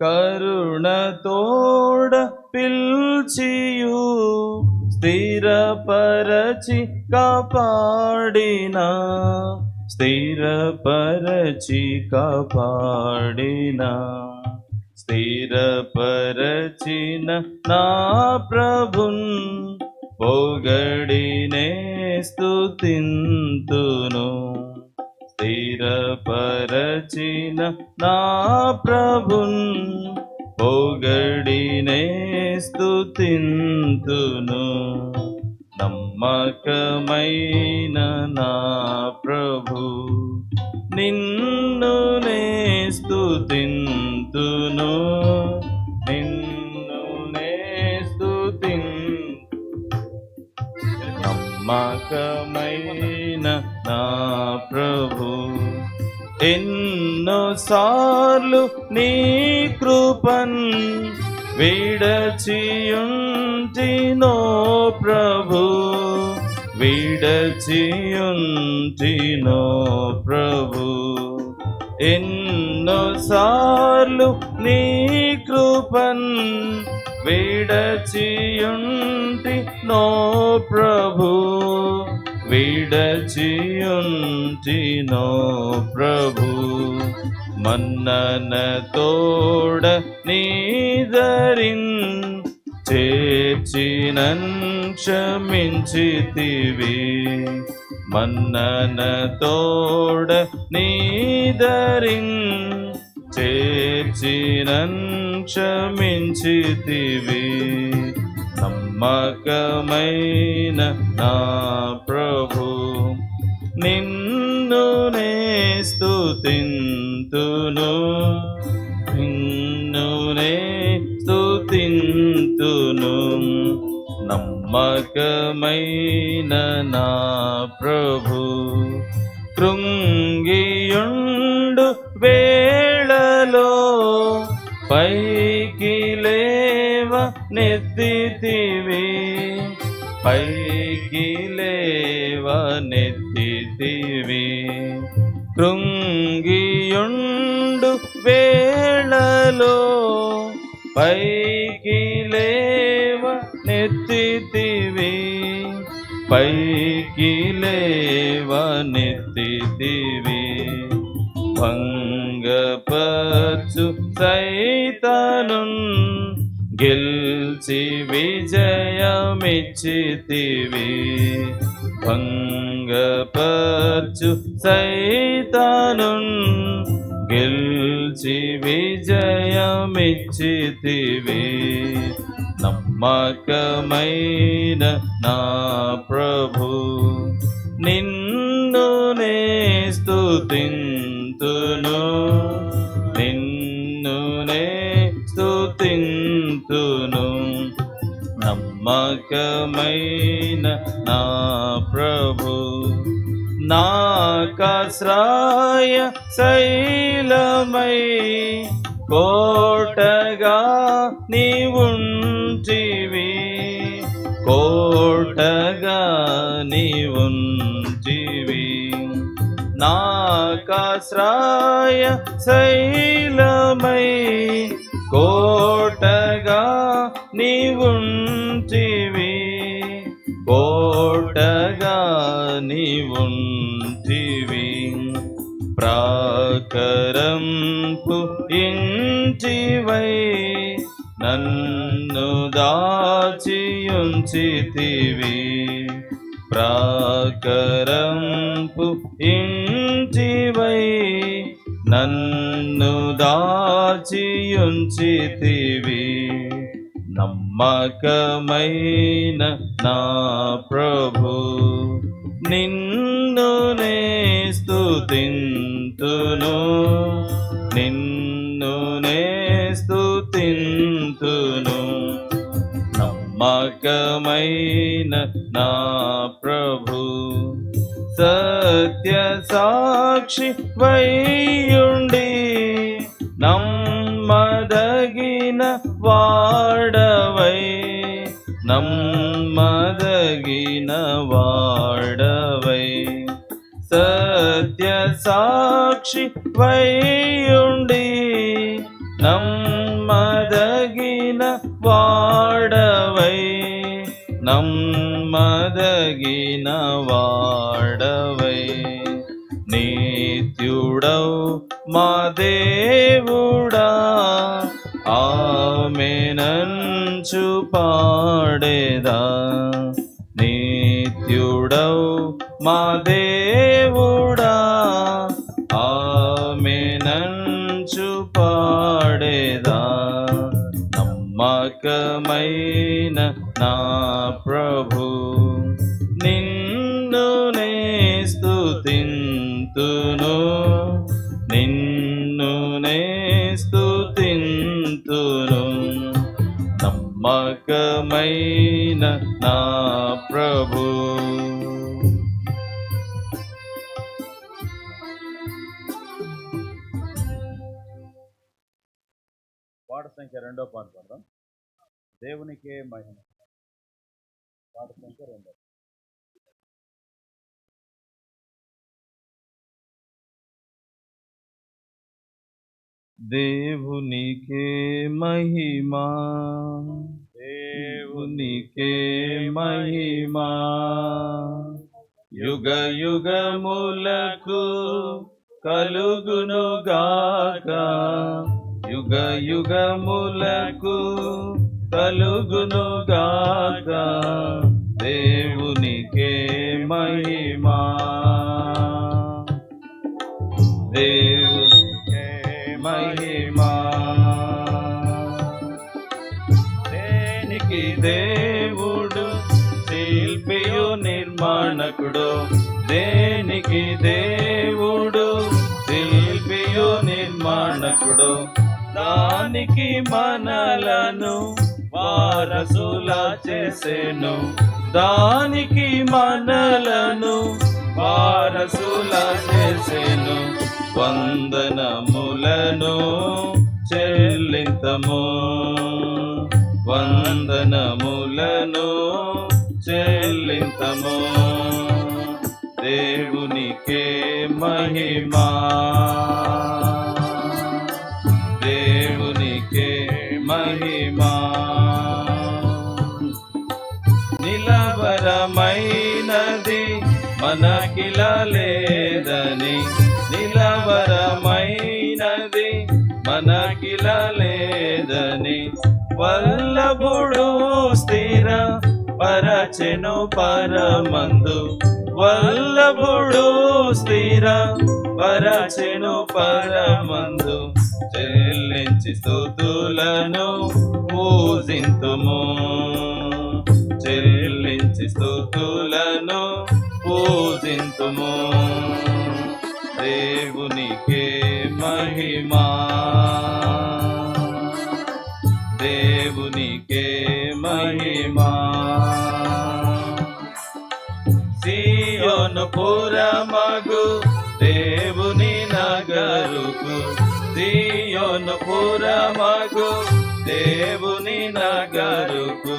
కరుణతోడ పిల్చియు స్థిరపరచి కాపాడిన స్థిరపరచి కాపాడిన స్థిరపరచిన నా ప్రభున్ పొగడినే స్తుతింతును స్థిరపరచిన నా ప్రభున్ పొగడినే స్తుతింతును నమ్మకమైన నా ప్రభు నిన్ను నే స్తుతింతును నిన్ను నే నమ్మకమైన నా ప్రభు ఎన్నోసార్లు నీ కృపన్ విడచియుంటినో ప్రభు విడచియుంటినో ప్రభు ఎన్నోసార్లు నీ కృపన్ విడచియుంటినో ప్రభు విడచియుంటినో ప్రభు మన్ననతోడ నీదరిన్ చేర్చినన్ క్షమించితివి మన్ననతోడ నీదరిన్ చేర్చినన్ క్షమించితివి నమ్మకమైన నా ప్రభు నిన్ను నే స్తుతింతును నిన్ను నే స్తుతింతును నమ్మకమైన నా ప్రభు కృంగియుండు వేళలో పైకి లేవ నెత్తితివి పైకి లేవ నెత్తితివి కృంగియుండు వేళలో పైకి లేవ నెత్తితివి పైకి లేవ నెత్తితివి భంగపరచు సైతానున్ గెల్చి విజయమిచ్చితివి భంగపరచు సైతానున్ గెల్చి విజయమిచ్చితివి నమ్మకమైన నా ప్రభు నిన్ను నే స్తుతింతును నిన్ను నే స్తుతింతును నమ్మకమైన నా ప్రభు నాకాశ్రయ శైలమై కోటగా నీవుంటివి కోటగా నీవుంటివి నాకాశ్రయ శైలమై కోటగా నీవుంటివి కోటగా నీవుంటివి ప్రాకరంపు ఇంటివై నన్ను దాచియుంచితివి ప్రాకరంపు ఇంటివై నన్ను దాచియుంచితివి నమ్మకమైన నా ప్రభు నిన్ను నే స్తుతింతును నిన్ను నే స్తుతింతును నమ్మకమైన నా ప్రభు సత్య సాక్షి వయ్యుండి నమ్మదగిన వాడవై నమ్మదగిన వాడవై సత్య సాక్షి వయ్యుండి నమ్మదగిన నమ్మదగిన వాడవై నిత్యుడవు మా దేవుడా ఆమేనంచు పాడేదా నిత్యుడవు మా దేవుడా ఆమేనంచు పాడేదా నమ్మకమైన నా ప్రభు నిన్ను నే స్తుతింతును నిన్ను నే స్తుతింతును నమ్మకమైన నా ప్రభు. పాట సంఖ్య 2వ పాట పాడదాం. దేవునికే మహిమ. పాట సంఖ్య 2. దేవునికే మహిమా దేవునికే మహిమా యుగ యుగములకు కలుగును గాక యుగ యుగములకు కలుగును గాక దేవునికే మహిమా దేవునికే మహిమా దేనికి దేవుడు శిల్పియు నిర్మాణకుడు దేనికి దేవుడు శిల్పియు నిర్మాణకుడు దానికి మనలను వారసులా చేసెను దానికి మనలను వారసులా చేసెను వందనములను చెల్లింతము వందనములను చెల్లింతము దేవునికే మహిమా దేవునికే మహిమా నిలవరమైనది మనకిల లేదని నిలవరమైనది మనకిల లేదని వల్లభుడు స్థిర పరచెను పరమందు వల్లభుడు స్థిర పరచెను పరమందు చెల్లించి స్తుతులను పూజింతుము చెల్లించి స్తుతులను పూజింతుము దేవునికే మహిమా దేవునికే మహిమా సియోను పురమగు దేవుని నగరుకు సియోను పురమగు దేవుని నగరుకు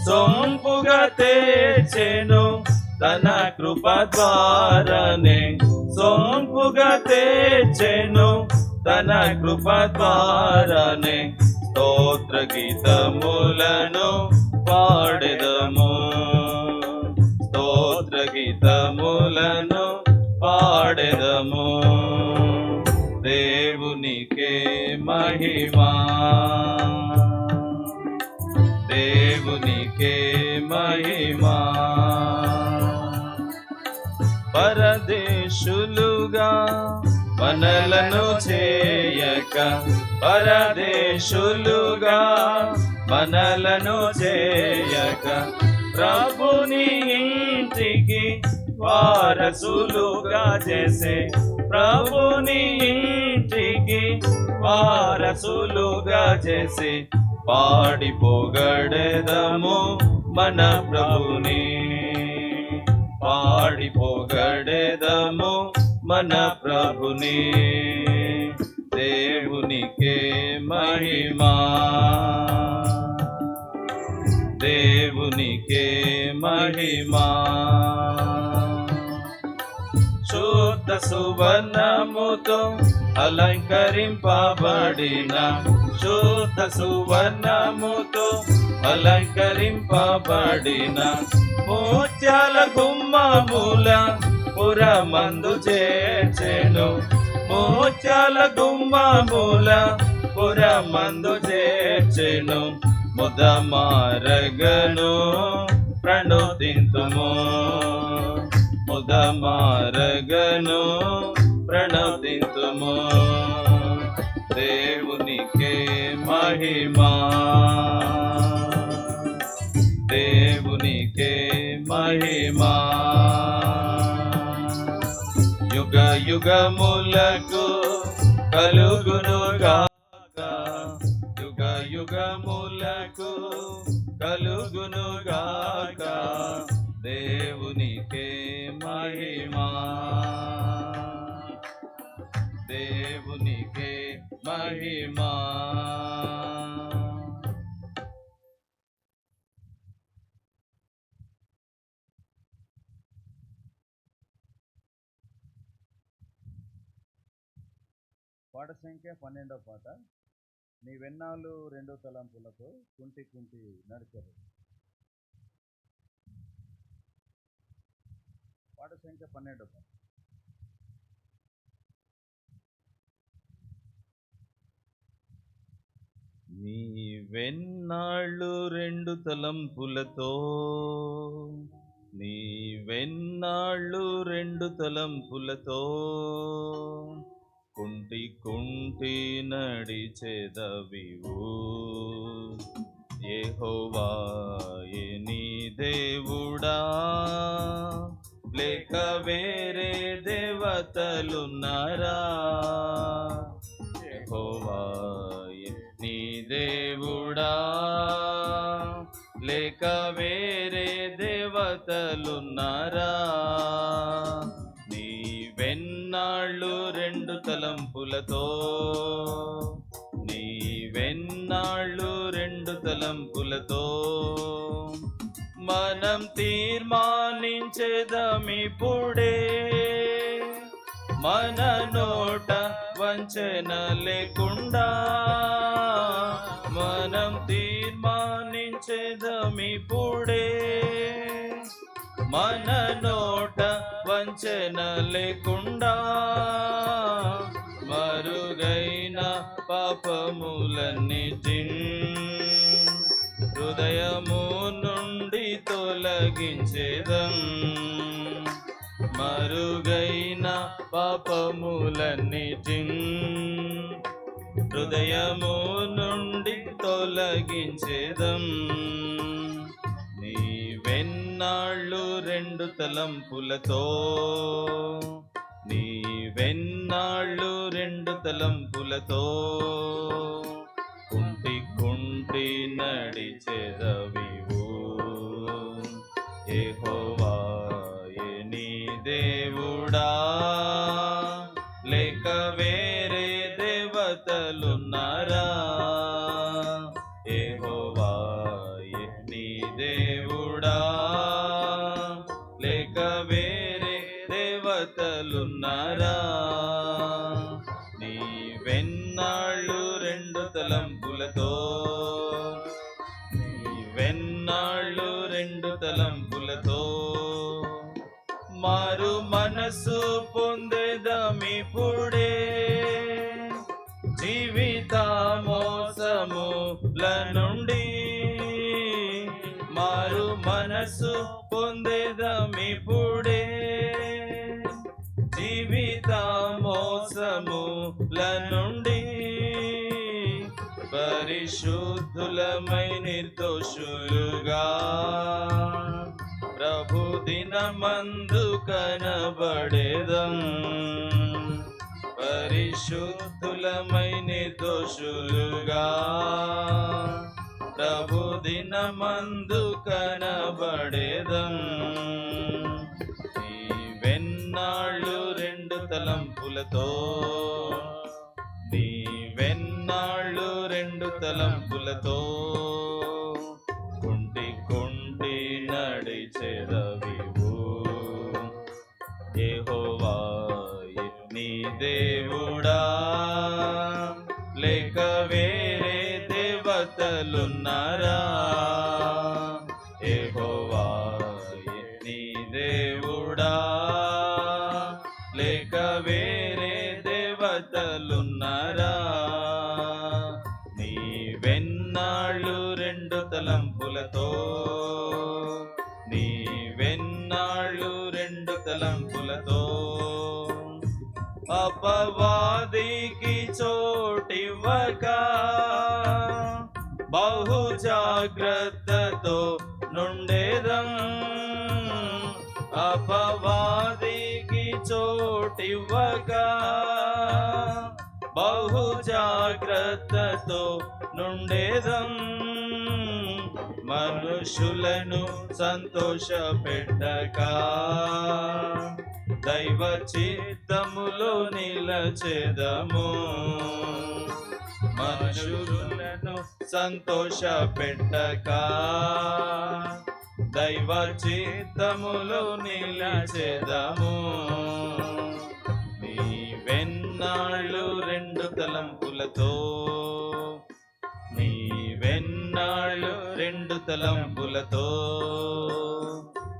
సొంపుగా తెచ్చెను తన కృప ద్వారానే సొంపుగా తెచ్చెను తన కృప ద్వారానే స్తోత్ర గీతములను పాడెదము స్తోత్ర గీతములను పాడెదము దేవునికే మహిమా దేవునికే మహిమా పరదేశులుగా మనలను చేయక పరదేశులుగా మనలను చేయక ప్రభుని ఇంటికి వారసులుగా చేసే ప్రభుని ఇంటికి వారసులుగా చేసి పాడి పొగడెదము మన ప్రభుని పాడి పొగడెదము మన ప్రభుని దేవునికే మహిమా దేవునికే మహిమా శుద్ధ సువర్ణముతో అలంకరింపబడిన శుద్ధ సువర్ణముతో అలంకరింపబడిన ముత్యాల గుమ్మముల పురమందు చేర్చెను. ముత్యాల గుమ్మముల పురమందు చేర్చెను. ముదమారగను ప్రణుతింతుము. ముదమారగను ప్రణుతింతుము. దేవునికే మహిమా, దేవునికే మహిమా. యుగ యుగములకు కలుగునుగాక, యుగ యుగములకు కలుగునుగాక. దేవునికే మహిమా, దేవునికే మహిమా. పాట సంఖ్య 12వ పాట. నీ వెన్నాళ్ళు 2 తలంపులతో కుంటి కుంటి నడిచారు. పాట సంఖ్య 12వ పాట. నీ వెన్నాళ్ళు 2 తలంపులతో, నీ వెన్నాళ్ళు 2 తలంపులతో కుంటి కుంటి నడిచెదవివు. యెహోవాయే నీ దేవుడా, లేక వేరే దేవతలున్నారా? యెహోవాయే నీ దేవుడా, లేక వేరే దేవతలున్నారా? నీ వెన్నాళ్ళు 2 తలంపులతో, నీ వెన్నాళ్ళు 2 తలంపులతో మనం తీర్మానించేదమిప్పుడే. మన నోట వంచన లేకుండా మనం తీర్మానించేదమిప్పుడే. మన నోట వంచన లేకుండా మరుగైన పాపములన్నిటి హృదయము నుండి తొలగించేదం. మరుగైన పాపములన్నిటి హృదయము నుండి తొలగించేదం. నీ వెన్నాళ్ళు 2 తలంపులతో, నీ వెన్నాళ్ళు 2 తలంపులతో కుంటి కుంటి నడిచెదవివు. యెహోవాయే నీ దేవుడా, లేక వేరే దేవతలున్నారా? యెహోవాయే నీ దేవుడా, లేక వేరే దేవతలున్నారా? నీ వెన్నాళ్ళు 2 తలంపులతో, నీ వెన్నాళ్ళు 2 తలంపులతో మారు మనసు పొందేదమిప్పుడే. జీవిత మోసముల నుండి మారు మనసు పొందేదమిప్పుడే. జీవిత మోసముల నుండి పరిశుద్ధులమై నిర్దోషులుగా ప్రభు దినమందు కనబడేదం. పరిశుద్ధులమై నిర్దోషులుగా ప్రభు దినమందు కనబడేదం. నీ వెన్నాళ్ళు 2 తలంపులతో, నీ వెన్నాళ్ళు 2 తలంపులతో కుంటి కుంటి నడిచెదవివు. యెహోవాయే నీ దేవుడా, లేక వేరే దేవతలున్నారా? యెహోవాయే నీ దేవుడా, లేక వేరే దేవతలున్నారా? నీవెన్నాళ్ళు రెండు తలంపులతో, నీవెన్నాళ్ళు రెండు తలంపులతో అపవాదికి చోటివ్వక బహు జాగ్రత్తతో నుండేదం. అపవాదికి చోటివ్వక బహు జాగ్రత్తతో నుండేదం. మనుషులను సంతోషపెట్టక దైవ చిత్తములో నిలచెదము. మనుషులను సంతోషపెట్టక దైవ చిత్తములో నిలచెదము. నీవెన్నాళ్ళు రెండు తలంపులతో, నీవెన్నాళ్ళు రెండు తలంపులతో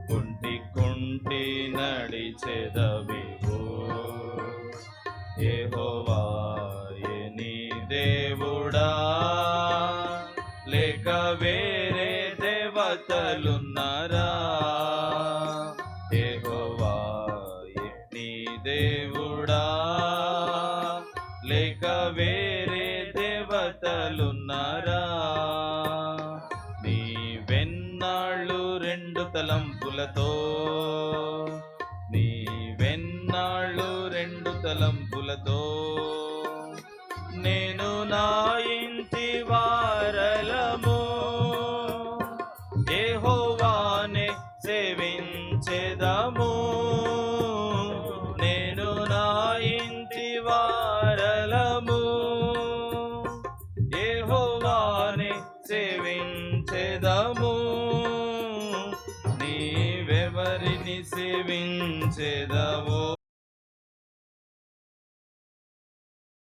కుంటి కుంటి నడిచెదవివో. యెహోవాయే నీ దేవుడా, లేక వేరే దేవతలున్నారా? యెహోవాయే నీ దేవుడా, లేక వేరే దేవతలున్నారా? నీవెన్నాళ్ళు రెండు తలంపులతో, నీవెన్నాళ్ళు రెండు తలంపులతో నేను నా ఇంటి వారలము యెహోవానే సేవించెదము. నేను నా ఇంటి వారలము యెహోవానే సేవించెదము. నీవెవరిని సేవించెదవో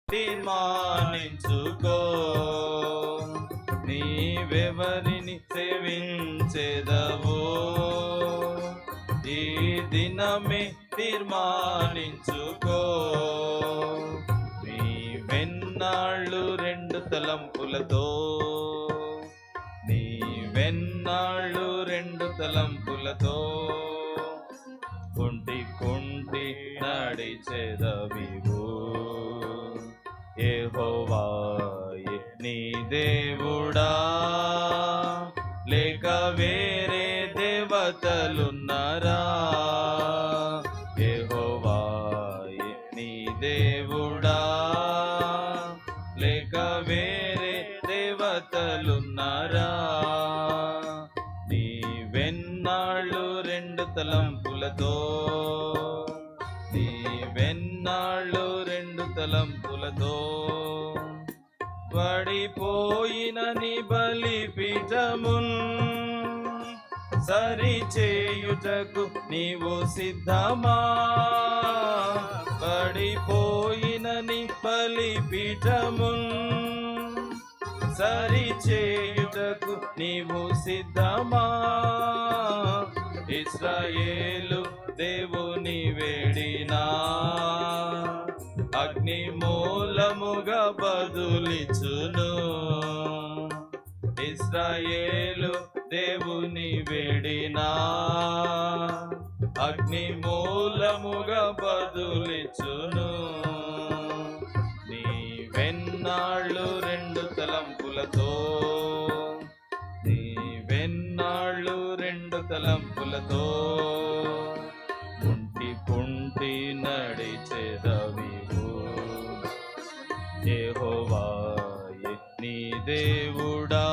తీర్మానించుకో. నీవెవరిని సేవించెదవో ఈ దినమే తీర్మానించుకో. నీవెన్నాళ్ళు రెండు తలంపులతో, నీవెన్నాళ్ళు రెండు తలంపులతో కుంటి కుంటి నడిచెదవివో. యెహోవాయే నీ దేవుడా, లేక వేరే దేవతలున్నారా? యెహోవాయే నీ దేవుడా, లేక వేరే దేవతలున్నారా? నీవెన్నాళ్ళు రెండు తలంపులతో, నీవెన్నాళ్ళు రెండు తలంపులతో పడిపోయిన నీ బలిపీఠమున్ సరిచేయుటకు నీవు సిద్ధమా? పడిపోయిన నీ బలిపీఠమున్ సరిచేయుటకు నీవు సిద్ధమా? ఇశ్రాయేలు దేవుని వేడినా అగ్ని మూలముగా బదులిచును. ఇశ్రాయేలు దేవుని వేడినా అగ్ని మూలముగా బదులిచును. నీవెన్నాళ్ళు రెండు తలంపులతో, నీవెన్నాళ్ళు రెండు తలంపులతో కుంటి కుంటి నడిచెదవివో. యెహోవాయే నీ దేవుడా,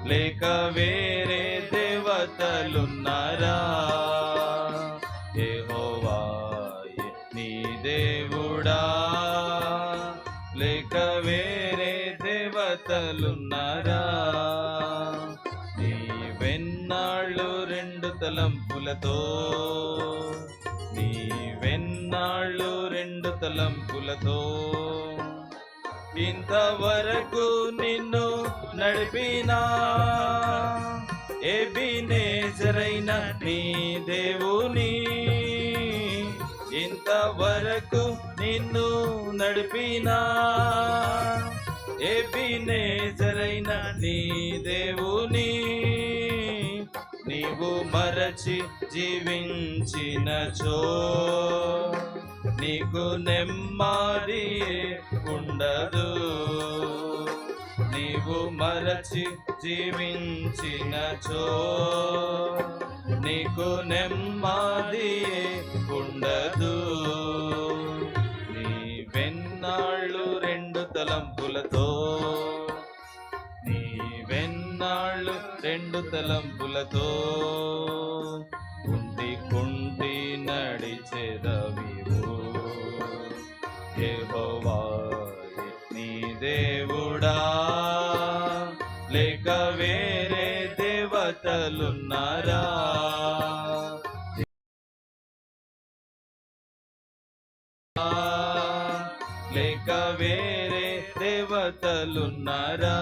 లేక వేరే దేవతలున్నారా? యెహోవాయే నీ దేవుడా, లేక వేరే దేవతలున్నారా? నీవెన్నాళ్ళు రెండు తలంపులతో, నీవెన్నాళ్ళు రెండు తలంపులతో ఇంతవరకు నిన్ను నడిపినా ఎబినేజరైన నీ దేవుని, ఇంతవరకు నిన్ను నడిపినా ఎబినేజరైన నీ దేవుని, నీవు మరచి జీవించినచో నీకు నెమ్మది ఉండదు. నీవు మరచి జీవించినచో నీకు నెమ్మది ఉండదు. నీవెన్నాళ్ళు రెండు తలంపులతో, నీవెన్నాళ్ళు రెండు తలంపులతో కుంటి కుంటి నడిచెదవివు. యెహోవాయే నీ దేవుడా, లేక వేరే దేవతలున్నారా? లేక వేరే దేవతలున్నారా?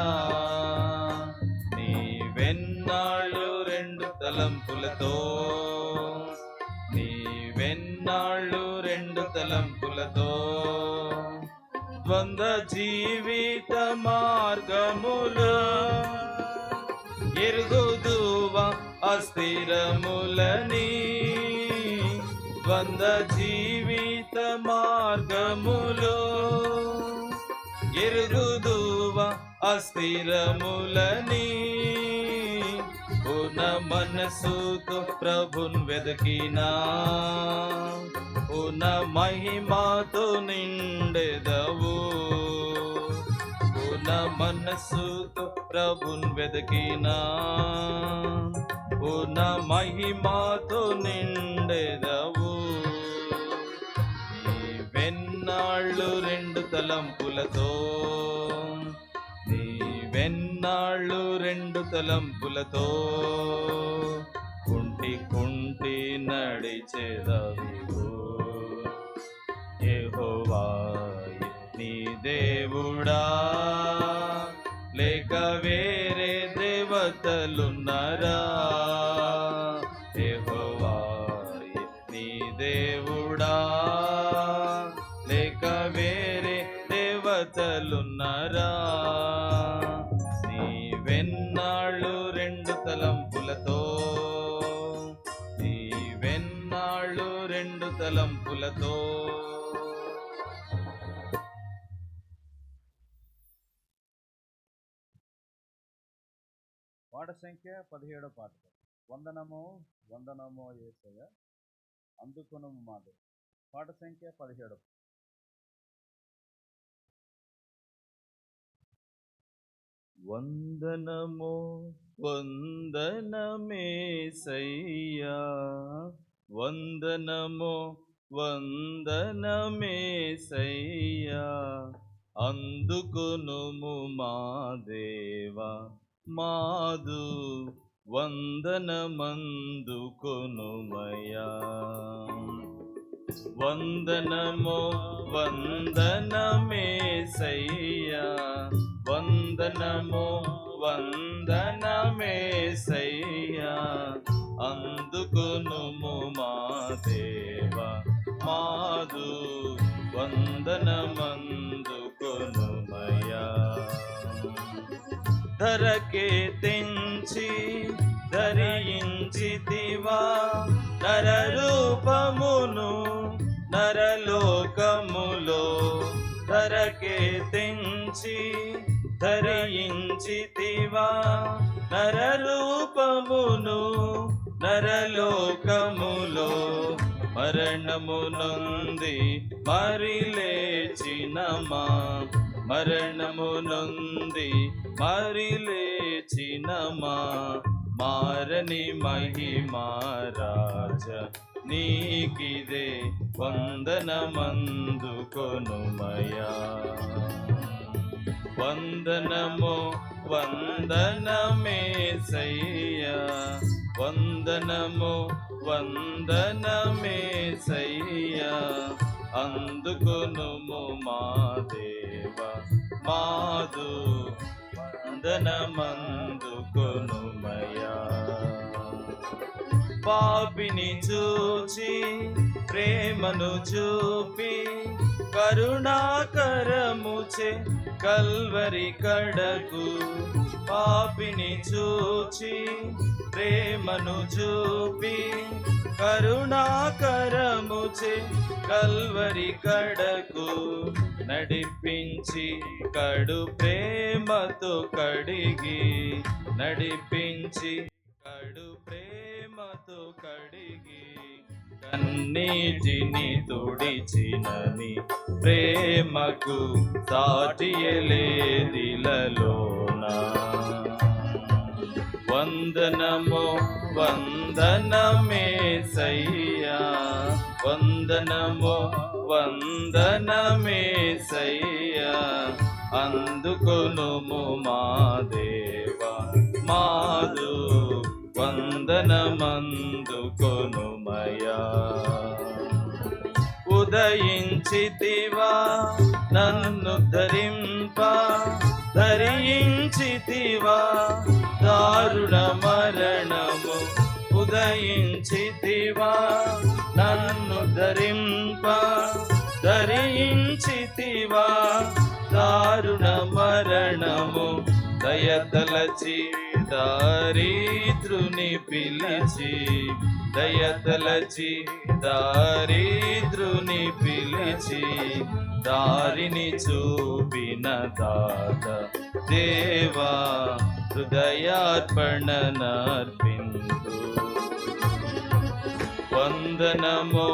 నీవెన్నాళ్ళు రెండు తలంపులతో, నీవెన్నాళ్ళు రెండు తలంపులతో ద్వంద్వ జీవిత మార్గములు ఎరుగుదువా అస్థిరములని. ద్వంద్వ జీవిత మార్గములు ఎరుగుదువా అస్థిరములని. పూర్ణ మనసుతో ప్రభున్ వెదకినా పూర్ణ మహిమతో నిండెదవు. పూర్ణ మనసుతో ప్రభున్ వెదకినా పూర్ణ మహిమతో నిండెదవు. నీవెన్నాళ్ళు రెండు తలంపులతో, నీవెన్నాళ్ళు రెండు తలంపులతో కుంటి కుంటి నడిచెదవివు. యెహోవాయే నీ దేవుడా, లేక వేరే దేవతలున్నారా? యెహోవాయే నీ దేవుడా, లేక వేరే దేవతలున్నారా? నీవెన్నాళ్ళు రెండు తలంపులతో, నీవెన్నాళ్ళు రెండు తలంపులతో పాట సంఖ్య 17 పాట. వందనము వందనము యేసయ్య అందుకొనుము మాదే. పాట సంఖ్య 17. వందనము వందనమేసయ్యా, వందనము వందనమేసయ్యా అందుకొనుము మా దేవా మాదు వందనమందుకొనుమయ్యా. వందనము వందనమేసయ్యా, వందనము వందనమేసయ్యా అందుకొనుము మా దేవా మాదు వందనమందుకొనుమయ్యా. ధరకే తెంచి ధరించితివా నరరూపమును నరలోకములో. ధరకే తెంచి ధరించితివా నరరూపమును నరలోకములో. మరణము నొంది మరి లేచినమా, మరణము నొంది మరి లేచినమా. మారని మహిమారాజ నీకిదే వందనమందుకొనుమయ్యా. వందనము వందనమేసయ్యా, వందనము వందనమేసయ్యా అందుకొనుము మా దేవా మాదు వందనమందుకొనుమయా. పాపిని చూచి ప్రేమను చూపి కరుణాకరముచే కల్వరి కడకు. పాపిని చూచి ప్రేమను చూపి కరుణాకరముచే కల్వరి కడకు నడిపించి కడు ప్రేమతో కడిగి. నడిపించి కడు ప్రేమతో కడిగి కన్నీటిని తుడిచినని ప్రేమకు సాటియలేదిలలోనా. వందనమో వందనమేసయ్యా, వందనమో వందనమేసయ్యా. అందుకొనుము మా దేవా మాదు వందనమందుకొనుమయా. ఉదయించితివా నన్ను ధరింప, ధరించితివా దారుణ మరణము. ఉదయించితివా నన్ను ధరింప, ధరించితివా దారుణ మరణము. దయతలచి దారిద్రుని పిలిచి, దయతలచి దారిద్రుని పిలిచి దారిని చూపిన దాత దేవా హృదయార్పణనర్పింతు. వందనమో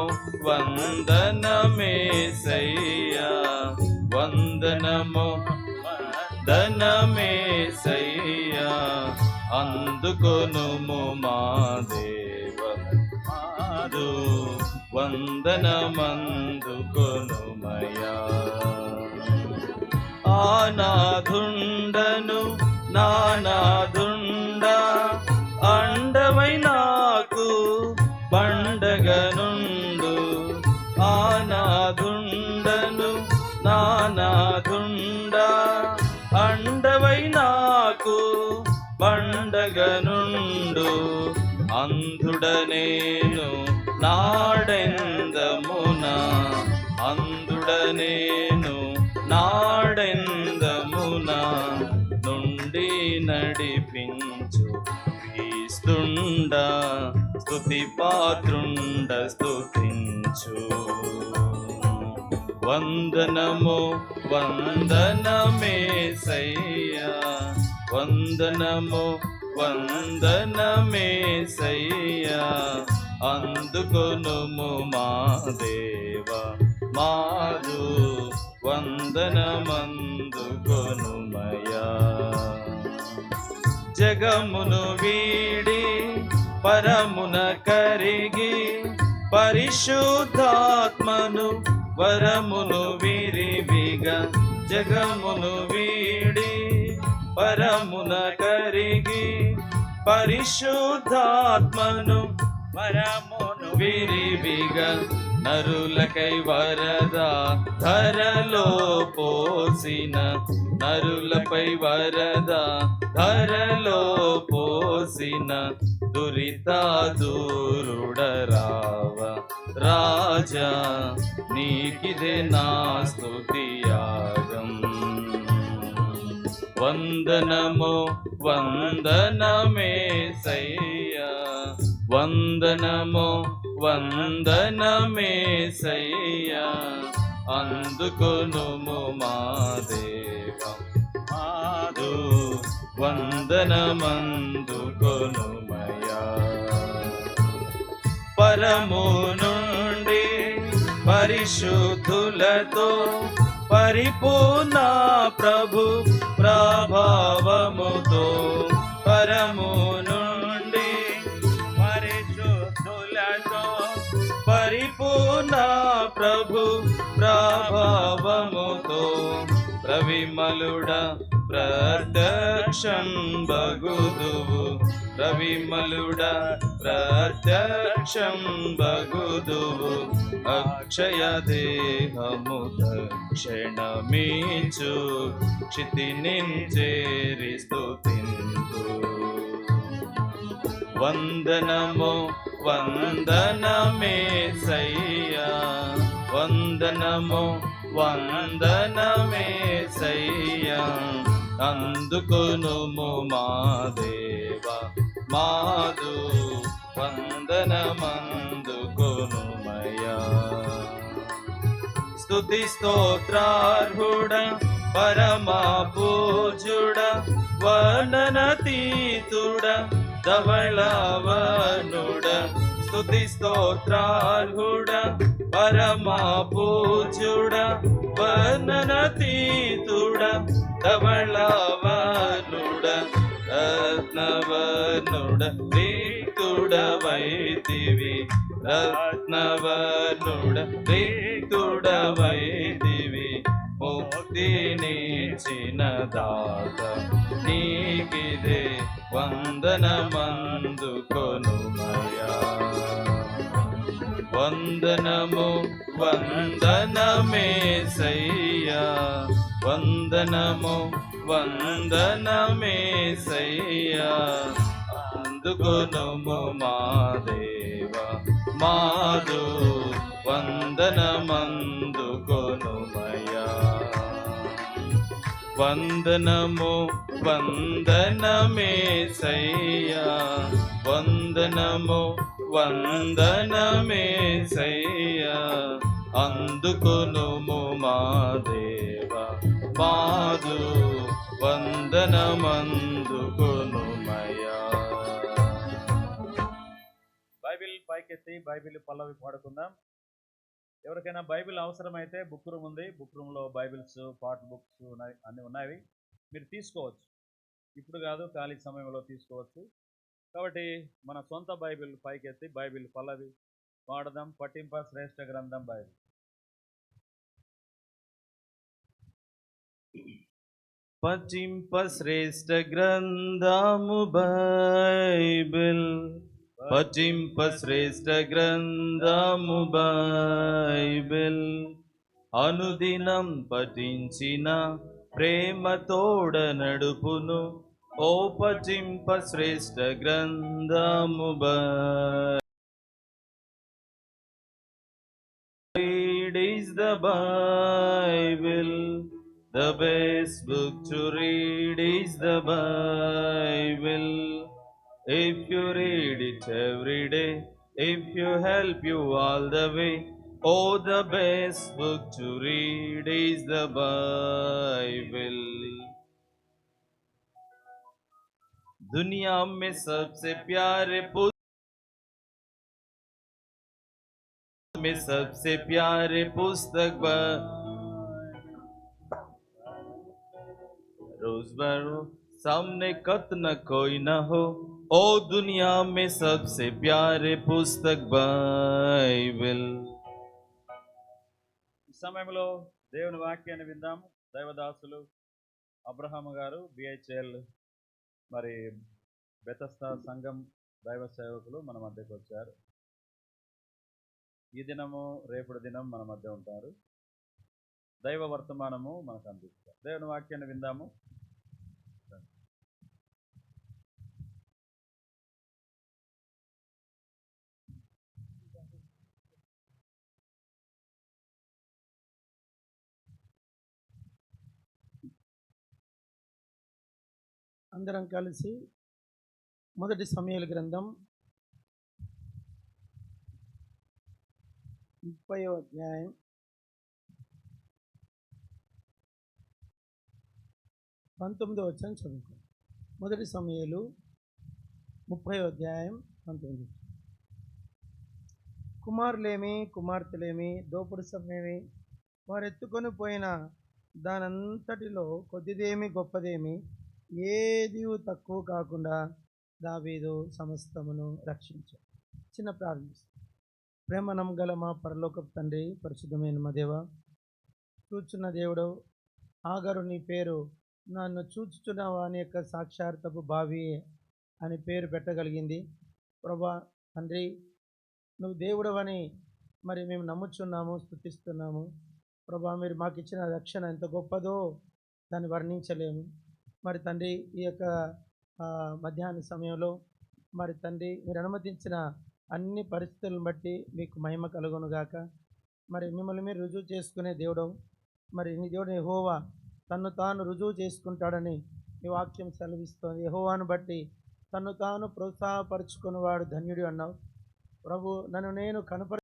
వందనమేసయ్యా, వందనమో వందనమేసయ్యా. అందుకొనుము మా దేవ మాదు వందనమందుకొనుమయా. ఆనాథుండను నానాథుండ అండవై నాకు పండగనుండు. ఆనాథుండను నానాథుండ అండవై నాకు పండగనుండు. అంధుడనేను నాడెందమున, అంధుడనేను నాడెందమున నుండి నడిపించు క్రీస్తుండ. స్తుతి పాత్రుండ స్తుతించు. వందనమో వందనమేసయ్యా, వందనమో వందనమేసయ్యా. అందుకొనుము మా దేవా మాదు వందనమందుకొనుమయా. జగమును వీడి పరమున కరిగి పరిశుద్ధాత్మను వరమును విరివిగా. జగమును వీడి పరమున కరిగి పరిశుద్ధాత్మను వరమును విరివిగా. నరులకై వరద ధరలో పోసిన, నరులపై వరద ధరలో పోసిన దురిత దూరుడరావ రాజా. నీకిదే నా స్తుతియాగం. వందనమో వందనమేసయ్యా, వందనమో వందనమేసయ్యా. అందుకొనుము మా దేవా మాదు వందనమందుకొనుమయా. పరము నుండి పరిశుద్ధులతో పరిపూర్ణ ప్రభు ప్రభావముతో. పరము నుండి పరిశుద్ధులతో పరిపూర్ణ ప్రభు ప్రభావముతో. ప్రవిమలుడ ప్రత్యక్ష ప్రత్యక్షం బగుదువు రవిమలుడ ప్రత్యక్షం బగుదువు అక్షయ దేహము క్షణమీచు క్షితి నించేరి స్తుతింతు వందనము వందనమేసయ్యా వందనము వందనమేసయ్యా అందుకొనుము మా దేవా మాదు వందనమందుకొనుమయ్యా స్తుతి స్తోత్రార్హుడ పరమా పూజుడ వర్ణనతీతుడ ధవళవనుడ స్తుతి స్తోత్రార్హుడ పరమా పూజుడ వర్ణనతీతుడ ధవళవనుడ రత్నవనుడ రీతుడ వైదివి రత్నవనుడ రీతుడ వైదివి ముక్తినిచ్చిన దాత నీకిదే వందనమందుకొనుమయ్యా వందనము వందనమేసయ్యా వందనము వందనమేసయ్యా అందుకొనుము మా దేవా మాదు వందనమందుకొనుమయ్యా వందనము వందనమేసయ్యా వందనము వందనమేసయ్యా అందుకొనుము మా దేవా మాదు వందనమందుకొనుమయ్యా. బైబిల్ పైకెత్తి బైబిల్ పల్లవి పాడుకుందాం. ఎవరికైనా బైబిల్ అవసరమైతే బుక్ రూమ్ ఉంది. బుక్ రూమ్లో బైబిల్స్ పాట్ బుక్స్ ఉన్నాయి, అన్నీ ఉన్నాయి. మీరు తీసుకోవచ్చు. ఇప్పుడు కాదు, ఖాళీ సమయంలో తీసుకోవచ్చు. కాబట్టి మన సొంత బైబిల్ పైకెత్తి బైబిల్ పల్లవి పాడదాం. పఠింప శ్రేష్ఠ గ్రంథం బైబిల్. పఠింప శ్రేష్ఠ గ్రంథము బైబిల్ పఠింప శ్రేష్ఠ గ్రంథము బైబిల్ అనుదినం పఠించిన ప్రేమతోడ నడుపును ఓ పఠింప శ్రేష్ఠ గ్రంథము Read is the Bible, the best book to read is the Bible. If you read it every day, if you help you all the way, oh, the best book to read is the Bible. दुनिया में सबसे प्यारे पुस्तक रोज बरो सामने कत न कोई न हो ओ दुनिया में सबसे प्यारे पुस्तक బైబిల్. ఈ సమయంలో దేవుని వాక్యాన్ని విందాము. దైవదాసులు అబ్రహాము గారు బిహెచ్ఎల్ మరి బెతస్తా సంఘం దైవ సేవకులు మన మధ్యకు వచ్చారు. ఈ దినము రేపటి దినం మన మధ్య ఉంటారు. దైవ వర్తమానము మనకు అందిస్తారు. దేవుని వాక్యాన్ని విందాము. అందరం కలిసి మొదటి సమూయేలు గ్రంథం 30వ అధ్యాయం 19వ వచనం చదువుకో. మొదటి సమూయేలు 30వ అధ్యాయం 19. కుమారులేమి కుమార్తెలేమి దోపుడు సమయమి వారు ఎత్తుకొని పోయిన దానంతటిలో కొద్దిదేమి గొప్పదేమి ఏది తక్కువ కాకుండా దావీదు సమస్తమును రక్షించాడు. చిన్న ప్రారంభిస్తాం. ప్రేమ నమ్మగల మా పరలోకపు తండ్రి, పరిశుద్ధమైన మా దేవ, కూర్చున్న దేవుడు ఆగరు నీ పేరు నన్ను చూచుచున్న వాని యొక్క సాక్షార్థపు బావి అని పేరు పెట్టగలిగింది. ప్రభా తండ్రి, నువ్వు దేవుడవని మరి మేము నమ్ముచున్నాము, స్తుతిస్తున్నాము. ప్రభా మీరు మాకు ఇచ్చిన రక్షణ ఎంత గొప్పదో దాన్ని వర్ణించలేము. మరి తండ్రి ఈ యొక్క మధ్యాహ్న సమయంలో మరి తండ్రి మీరు అనుమతించిన అన్ని పరిస్థితులను బట్టి మీకు మహిమ కలుగునుగాక. మరి మిమ్మల్ని మీరు రుజువు చేసుకునే దేవుడు, మరి నీ దేవుడు యెహోవా తన్ను తాను రుజువు చేసుకుంటాడని ఈ వాక్యం సెలవిస్తోంది. యెహోవాను బట్టి తన్ను తాను ప్రోత్సాహపరుచుకున్నవాడు ధన్యుడు అన్నావు ప్రభు. నన్ను నేను కనపరు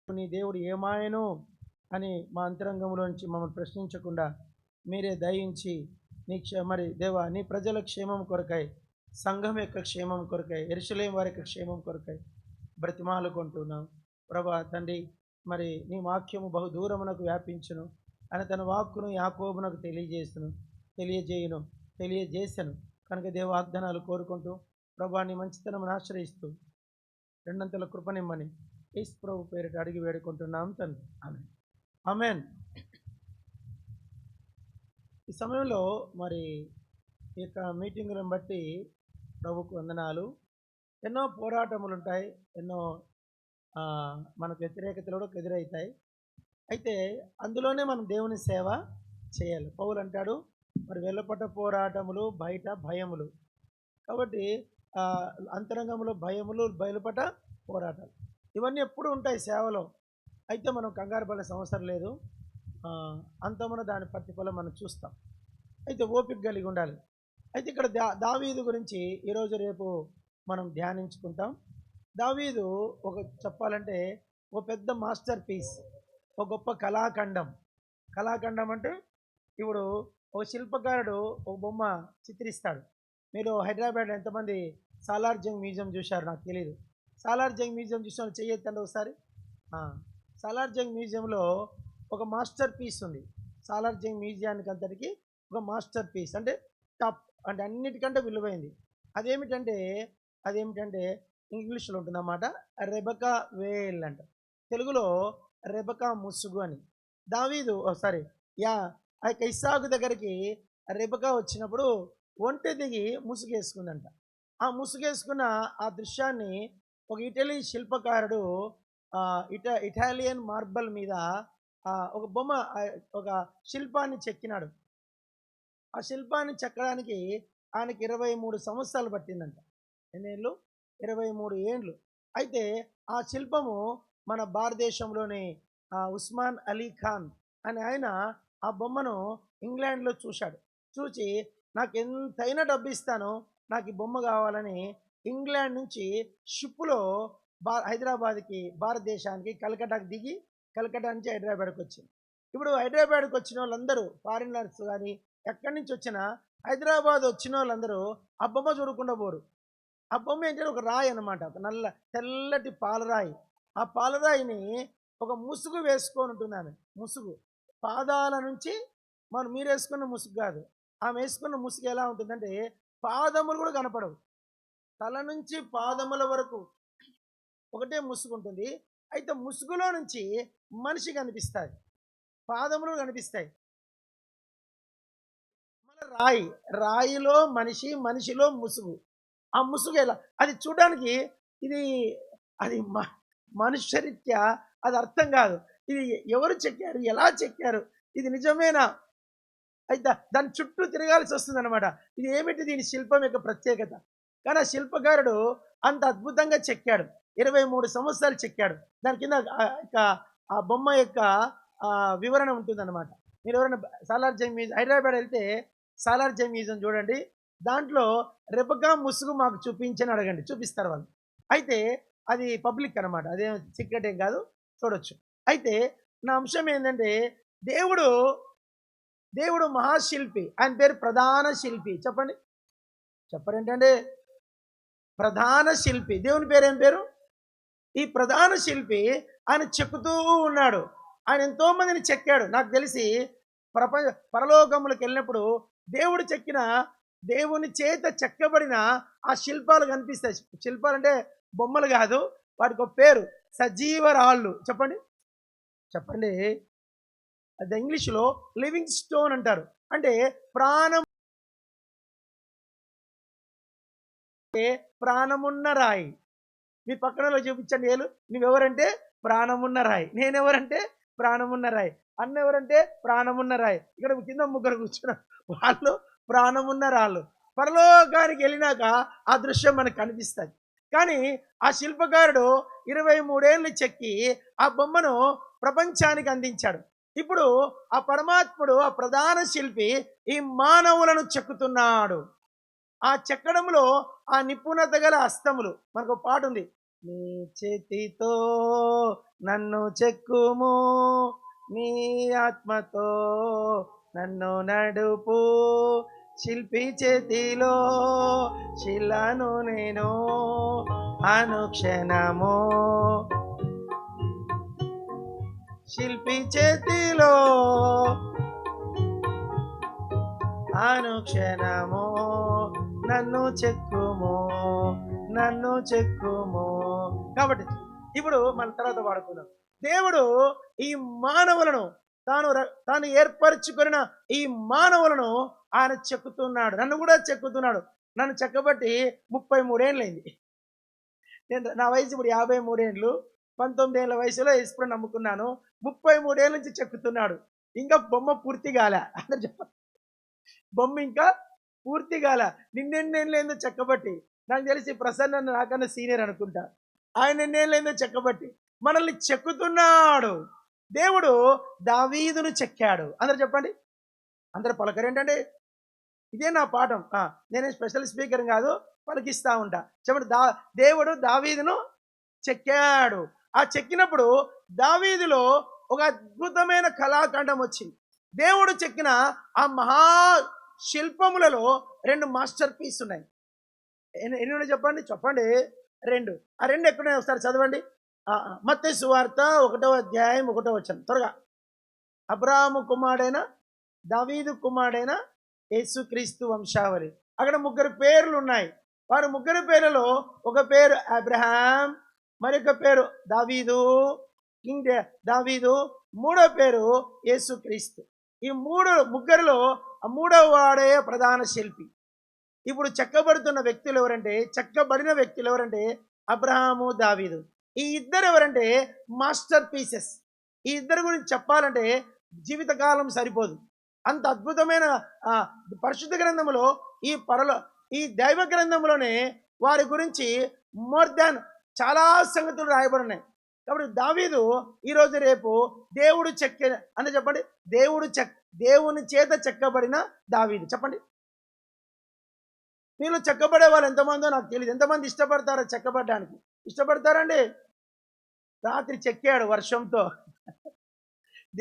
నీ దేవుడు ఏమాయను అని మా అంతరంగంలోంచి మమ్మల్ని ప్రశ్నించకుండా మీరే దయించి మరి దేవా నీ ప్రజల క్షేమం కొరకై, సంఘం యొక్క క్షేమం కొరకై, యెరూషలేము వారి యొక్క క్షేమం కొరకై బ్రతిమాలుకుంటున్నాం ప్రభా తండ్రి. మరి నీ వాక్యము బహు దూరమునకు వ్యాపించును అని తన వాక్కును యాకోబునకు తెలియజేసను కనుక దేవ వాగ్దానాలు కోరుకుంటూ ప్రభా నీ మంచితనమును ఆశ్రయిస్తూ రెండంతల కృపనిమ్మని యేసు ప్రభు పేరిట అడిగి వేడుకుంటున్నాం తండ్రి. ఆమేన్. ఆమేన్. ఈ సమయంలో మరి ఈ యొక్క మీటింగులను బట్టి ప్రభుకు వందనాలు. ఎన్నో పోరాటములు ఉంటాయి, ఎన్నో మనకు వ్యతిరేకతలు కూడా ఎదురవుతాయి. అయితే అందులోనే మనం దేవుని సేవ చేయాలి. పౌలు అంటాడు మరి వెలుపట పోరాటములు, బయట భయములు. కాబట్టి అంతరంగంలో భయములు, బయలుపట పోరాటాలు ఇవన్నీ ఎప్పుడు ఉంటాయి సేవలో. అయితే మనం కంగారు పడాల్సిన అవసరం లేదు. అంతమున దాని ప్రతిఫలం మనం చూస్తాం. అయితే ఓపిక కలిగి ఉండాలి. అయితే ఇక్కడ దావీదు గురించి ఈరోజు రేపు మనం ధ్యానించుకుంటాం. దావీదు చెప్పాలంటే ఒక పెద్ద మాస్టర్ పీస్, ఒక గొప్ప కళాఖండం అంటే ఇప్పుడు ఒక శిల్పకారుడు ఒక బొమ్మ చిత్రిస్తాడు. మీరు హైదరాబాద్ ఎంతమంది సాలార్ జంగ్ మ్యూజియం చూశారు నాకు తెలియదు. సాలార్ జంగ్ మ్యూజియం చూసిన వాళ్ళు చేయొద్దండి ఒకసారి. సాలార్ జంగ్ మ్యూజియంలో ఒక మాస్టర్ పీస్ ఉంది. సాలార్ జంగ్ మ్యూజియానికి అంతటికి ఒక మాస్టర్ పీస్ అంటే టాప్, అంటే అన్నిటికంటే విలువైంది. అదేమిటంటే ఇంగ్లీష్లో ఉంటుందన్నమాట, రెబకా వేల్ అంట. తెలుగులో రెబకా ముసుగు అని. దావీదు ఆ యొక్క ఇస్సాకు దగ్గరికి రెబకా వచ్చినప్పుడు ఒంటె దిగి ముసుగేసుకుందంట. ఆ ముసుగేసుకున్న ఆ దృశ్యాన్ని ఒక ఇటలీ శిల్పకారుడు ఇటాలియన్ మార్బల్ మీద ఒక బొమ్మ, ఒక శిల్పాన్ని చెక్కినాడు. ఆ శిల్పాన్ని చెక్కడానికి ఆయనకి 23 సంవత్సరాలు పట్టిందంట. ఎన్నేళ్ళు? 23 ఏండ్లు. అయితే ఆ శిల్పము మన భారతదేశంలోని ఉస్మాన్ అలీ ఖాన్ అని ఆయన ఆ బొమ్మను ఇంగ్లాండ్లో చూశాడు. చూసి నాకు ఎంతైనా డబ్బు ఇస్తాను, నాకు ఈ బొమ్మ కావాలని ఇంగ్లాండ్ నుంచి షిప్పులో హైదరాబాద్కి, భారతదేశానికి కలకట్టాకి దిగి కలకట్టా నుంచి హైదరాబాద్కి వచ్చింది. ఇప్పుడు హైదరాబాద్కి వచ్చిన వాళ్ళందరూ ఫారినర్స్ కానీ ఎక్కడి నుంచి వచ్చినా హైదరాబాద్ వచ్చిన వాళ్ళందరూ ఆ బొమ్మ చూడకుండా పోరు. ఆ బొమ్మ ఏంటంటే ఒక రాయి అన్నమాట, ఒక తెల్లటి పాలరాయి. ఆ పాలరాయిని ఒక ముసుగు వేసుకొని ఉంటుంది ఆమె. ముసుగు పాదాల నుంచి మీరు వేసుకున్న ముసుగు కాదు, ఆమె వేసుకున్న ముసుగు ఎలా ఉంటుందంటే పాదములు కూడా కనపడవు. తల నుంచి పాదముల వరకు ఒకటే ముసుగు ఉంటుంది. అయితే ముసుగులో నుంచి మనిషి కనిపిస్తుంది, పాదములు కనిపిస్తాయి. రాయిలో మనిషి, మనిషిలో ముసుగు. ఆ ముసుగు ఎలా అది చూడడానికి అది మనుష్యరీత్యా అది అర్థం కాదు. ఇది ఎవరు చెక్కారు, ఎలా చెక్కారు, ఇది నిజమేనా? అయితే దాని చుట్టూ తిరగాల్సి వస్తుంది అనమాట. ఇది ఏమిటి దీని శిల్పం యొక్క ప్రత్యేకత? కానీ ఆ శిల్పకారుడు అంత అద్భుతంగా చెక్కాడు. 23 సంవత్సరాలు చెక్కాడు. దాని కింద ఆ బొమ్మ యొక్క వివరణ ఉంటుందన్నమాట. మీరు ఎవరైనా సాలార్ జంగ్ మ్యూజియం హైదరాబాద్ వెళ్తే సాలార్ జంగ్ మ్యూజియం చూడండి. దాంట్లో రెబకా ముసుగు మాకు చూపించని అడగండి, చూపిస్తారు వాళ్ళు. అయితే అది పబ్లిక్ అనమాట, అదేం సీక్రెట్ ఏం కాదు, చూడొచ్చు. అయితే నా అంశం ఏంటంటే దేవుడు మహాశిల్పి, ఆయన పేరు ప్రధాన శిల్పి. చెప్పరేంటంటే ప్రధాన శిల్పి. దేవుని పేరు ఏం పేరు? ఈ ప్రధాన శిల్పి ఆయన చెక్కుతూ ఉన్నాడు. ఆయన ఎంతో మందిని చెక్కాడు. నాకు తెలిసి పరలోకములకు వెళ్ళినప్పుడు దేవుని చేత చెక్కబడిన ఆ శిల్పాలు కనిపిస్తాయి. శిల్పాలు అంటే బొమ్మలు కాదు, వాటికి ఒక పేరు, సజీవ రాళ్ళు. చెప్పండి అది ఇంగ్లీష్లో లివింగ్ స్టోన్ అంటారు. అంటే ప్రాణం, ప్రాణమున్న రాయి. మీ పక్కనలో చూపించండి ఏలు. నువ్వెవరంటే ప్రాణమున్న రాయి. నేనెవరంటే ప్రాణమున్న రాయి. అన్న ఎవరంటే ప్రాణమున్న రాయి. ఇక్కడ కింద ముగ్గురు కూర్చున్నారు, వాళ్ళు ప్రాణమున్న రాళ్ళు. పరలోకానికి వెళ్ళినాక ఆ దృశ్యం మనకు కనిపిస్తుంది. కానీ ఆ శిల్పకారుడు 23 ఏళ్ళు చెక్కి ఆ బొమ్మను ప్రపంచానికి అందించాడు. ఇప్పుడు ఆ పరమాత్ముడు, ఆ ప్రధాన శిల్పి ఈ మానవులను చెక్కుతున్నాడు. ఆ చెక్కడంలో ఆ నిపుణత గల హస్తములు. మనకు పాట ఉంది, నీ చేతితో నన్ను చెక్కుము, నీ ఆత్మతో నన్ను నడుపు, శిల్పి చేతిలో శిలను నేను అనుక్షణము, శిల్పి చేతిలో అనుక్షణము నన్ను చెక్కుము, నన్ను చెక్కుము. కాబట్టి ఇప్పుడు మన తర్వాత వాడుకుందాం. దేవుడు ఈ మానవులను తాను ఏర్పరచుకున్న ఈ మానవులను ఆయన చెక్కుతున్నాడు. నన్ను కూడా చెక్కుతున్నాడు. నన్ను చెక్కబట్టి 33 ఏళ్ళైంది. నా వయసు ఇప్పుడు 53 ఏళ్ళు. 19 ఏళ్ళ వయసులో యేసుని నమ్ముకున్నాను. 33 ఏళ్ళ నుంచి చెక్కుతున్నాడు. ఇంకా బొమ్మ పూర్తి కాలే. అందరు చెప్పండి, బొమ్మ ఇంకా పూర్తి కాల. నిన్నెన్నేళ్ళేందో చెక్కబట్టి. నాకు తెలిసి ప్రసన్న నాకన్నా సీనియర్ అనుకుంటా. ఆయన ఎన్నేళ్ళేందో చెక్కబట్టి మనల్ని చెక్కుతున్నాడు. దేవుడు దావీదును చెక్కాడు. అందరు చెప్పండి, అందరు పలకరేంటండి. ఇదే నా పాఠం. నేనే స్పెషల్ స్పీకర్ కాదు, పలికిస్తా ఉంటా. చెప్పండి, దేవుడు దావీదును చెక్కాడు. ఆ చెక్కినప్పుడు దావీదులో ఒక అద్భుతమైన కళాఖండం వచ్చింది. దేవుడు చెక్కిన ఆ మహా శిల్పములలో 2 మాస్టర్ పీస్ ఉన్నాయి. ఎన్ని చెప్పండి, చెప్పండి. 2. ఆ 2 ఎక్కడున్నాయి ఒకసారి చదవండి. మత్తయి సువార్త 1వ అధ్యాయం 1వ వచనం త్వరగా. అబ్రాహాము కుమారుడైన దావీదు కుమారుడైన యేసుక్రీస్తు వంశావళి. అక్కడ 3 పేర్లు ఉన్నాయి. వారు 3 పేర్లలో ఒక పేరు అబ్రహాం, మరొక పేరు దావీదు, కింగ్ దావీదు, 3వ పేరు యేసుక్రీస్తు. ఈ ముగ్గురిలో ఆ 3వ వాడే ప్రధాన శిల్పి. ఇప్పుడు చెక్కబడిన వ్యక్తులు ఎవరంటే అబ్రహాము, దావీదు. ఈ ఇద్దరు ఎవరంటే మాస్టర్ పీసెస్. ఈ ఇద్దరు గురించి చెప్పాలంటే జీవితకాలం సరిపోదు. అంత అద్భుతమైన పరిశుద్ధ గ్రంథంలో ఈ దైవ గ్రంథంలోనే వారి గురించి మోర్ దాన్ చాలా సంగతులు రాయబడి ఉన్నాయి. కాబట్టి దావీదు ఈరోజు రేపు దేవుడు అంటే చెప్పండి, దేవుని చేత చెక్కబడిన దావీదు. చెప్పండి, మీలో చెక్కబడే వాళ్ళు ఎంతమందో నాకు తెలియదు. ఎంతమంది ఇష్టపడతారో చెక్కబడడానికి? ఇష్టపడతారండి? రాత్రి చెక్కాడు వర్షంతో.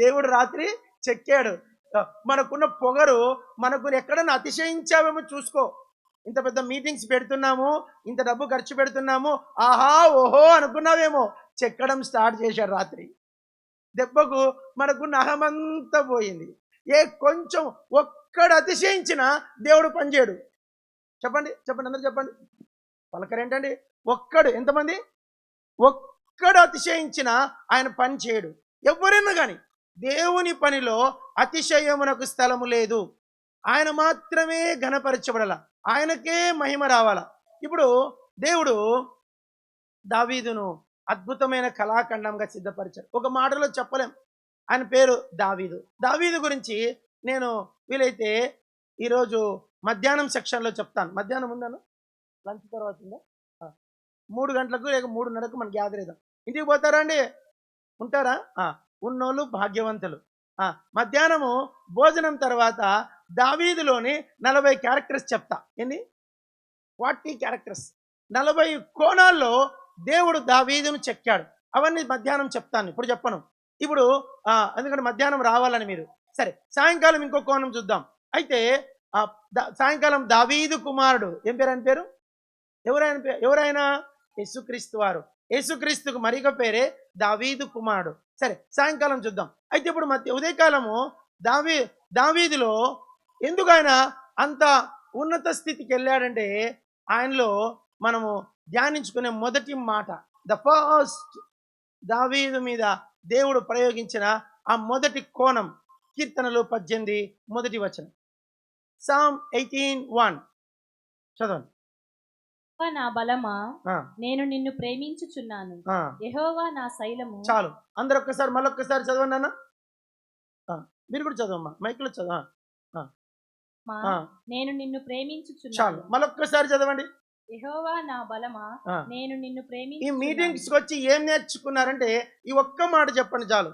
దేవుడు రాత్రి చెక్కాడు. మనకున్న పొగరు, మనకు ఎక్కడన్నా అతిశయించామేమో చూసుకో. ఇంత పెద్ద మీటింగ్స్ పెడుతున్నాము, ఇంత డబ్బు ఖర్చు పెడుతున్నాము, ఆహా ఓహో అనుకున్నావేమో. చెక్కడం స్టార్ట్ చేశాడు రాత్రి. దెబ్బకు మనకున్న అహమంతా పోయింది. కొంచెం ఒక్కడు అతిశయించినా దేవుడు పనిచేయడు. చెప్పండి, అందరూ చెప్పండి, పలకరేంటండి. ఎంతమంది? ఒక్కడు అతిశయించినా ఆయన పని చేయడు. ఎవరైనా కానీ దేవుని పనిలో అతిశయమునకు స్థలము లేదు. ఆయన మాత్రమే ఘనపరచబడాల, ఆయనకే మహిమ రావాల. ఇప్పుడు దేవుడు దావీదును అద్భుతమైన కళాఖండంగా సిద్ధపరిచాడు. ఒక మాటలో చెప్పలేం. ఆయన పేరు దావీదు. దావీదు గురించి నేను వీలైతే ఈరోజు మధ్యాహ్నం సెక్షన్లో చెప్తాను. మధ్యాహ్నం ఉందాను, లంచ్ తర్వాత ఉందా? 3 గంటలకు లేక 3:30కు మనకి గ్యాదర్ అవుదాం. ఇంటికి పోతారా అండి? ఉంటారా? ఉన్నోళ్ళు భాగ్యవంతులు. మధ్యాహ్నము భోజనం తర్వాత దావీదులోని 40 క్యారెక్టర్స్ చెప్తా. ఎన్ని? 40 క్యారెక్టర్స్. 40 కోణాల్లో దేవుడు దావీదును చెక్కాడు. అవన్నీ మధ్యాహ్నం చెప్తాను, ఇప్పుడు చెప్పను. ఇప్పుడు ఎందుకంటే మధ్యాహ్నం రావాలని మీరు. సరే, సాయంకాలం ఇంకో కోణం చూద్దాం. అయితే సాయంకాలం దావీదు కుమారుడు ఏం పేరు? ఆయన పేరు ఎవరైనా యేసుక్రీస్తు వారు. యేసుక్రీస్తుకు మరొక పేరే దావీదు కుమారుడు. సరే, సాయంకాలం చూద్దాం. అయితే ఇప్పుడు ఉదయకాలము దావీదులో ఎందుకు ఆయన అంత ఉన్నత స్థితికి వెళ్ళాడంటే ఆయనలో మనము ధ్యానించుకునే మొదటి మాట, ద ఫస్ట్ దావీదు మీద దేవుడు ప్రయోగించిన ఆ మొదటి కోణం కీర్తనలు 18 మొదటి వచనం. సామ్ 18:1 చదవండి. యెహోవా నా బలమా, ఆ, నేను నిన్ను ప్రేమించుచున్నాను. ఆ, యెహోవా నా శైలము. చాలు. అందరు ఒక్కసారి మళ్ళొక్కసారి చదవండి అన్న. మీరు కూడా చదవమ్మా, మైక్లో చదవ. మా, ఆ, నేను నిన్ను చాలు. ప్రేమించుచున్నాను. మళ్ళొక్కసారి చదవండి. యెహోవా నా బలమా, ఆ. నేను నిన్ను ఈ ప్రేమించుచున్నాను. మీటింగ్స్కి వచ్చి ఏం నేర్చుకున్నారంటే ఈ ఒక్క మాట చెప్పండి చాలు.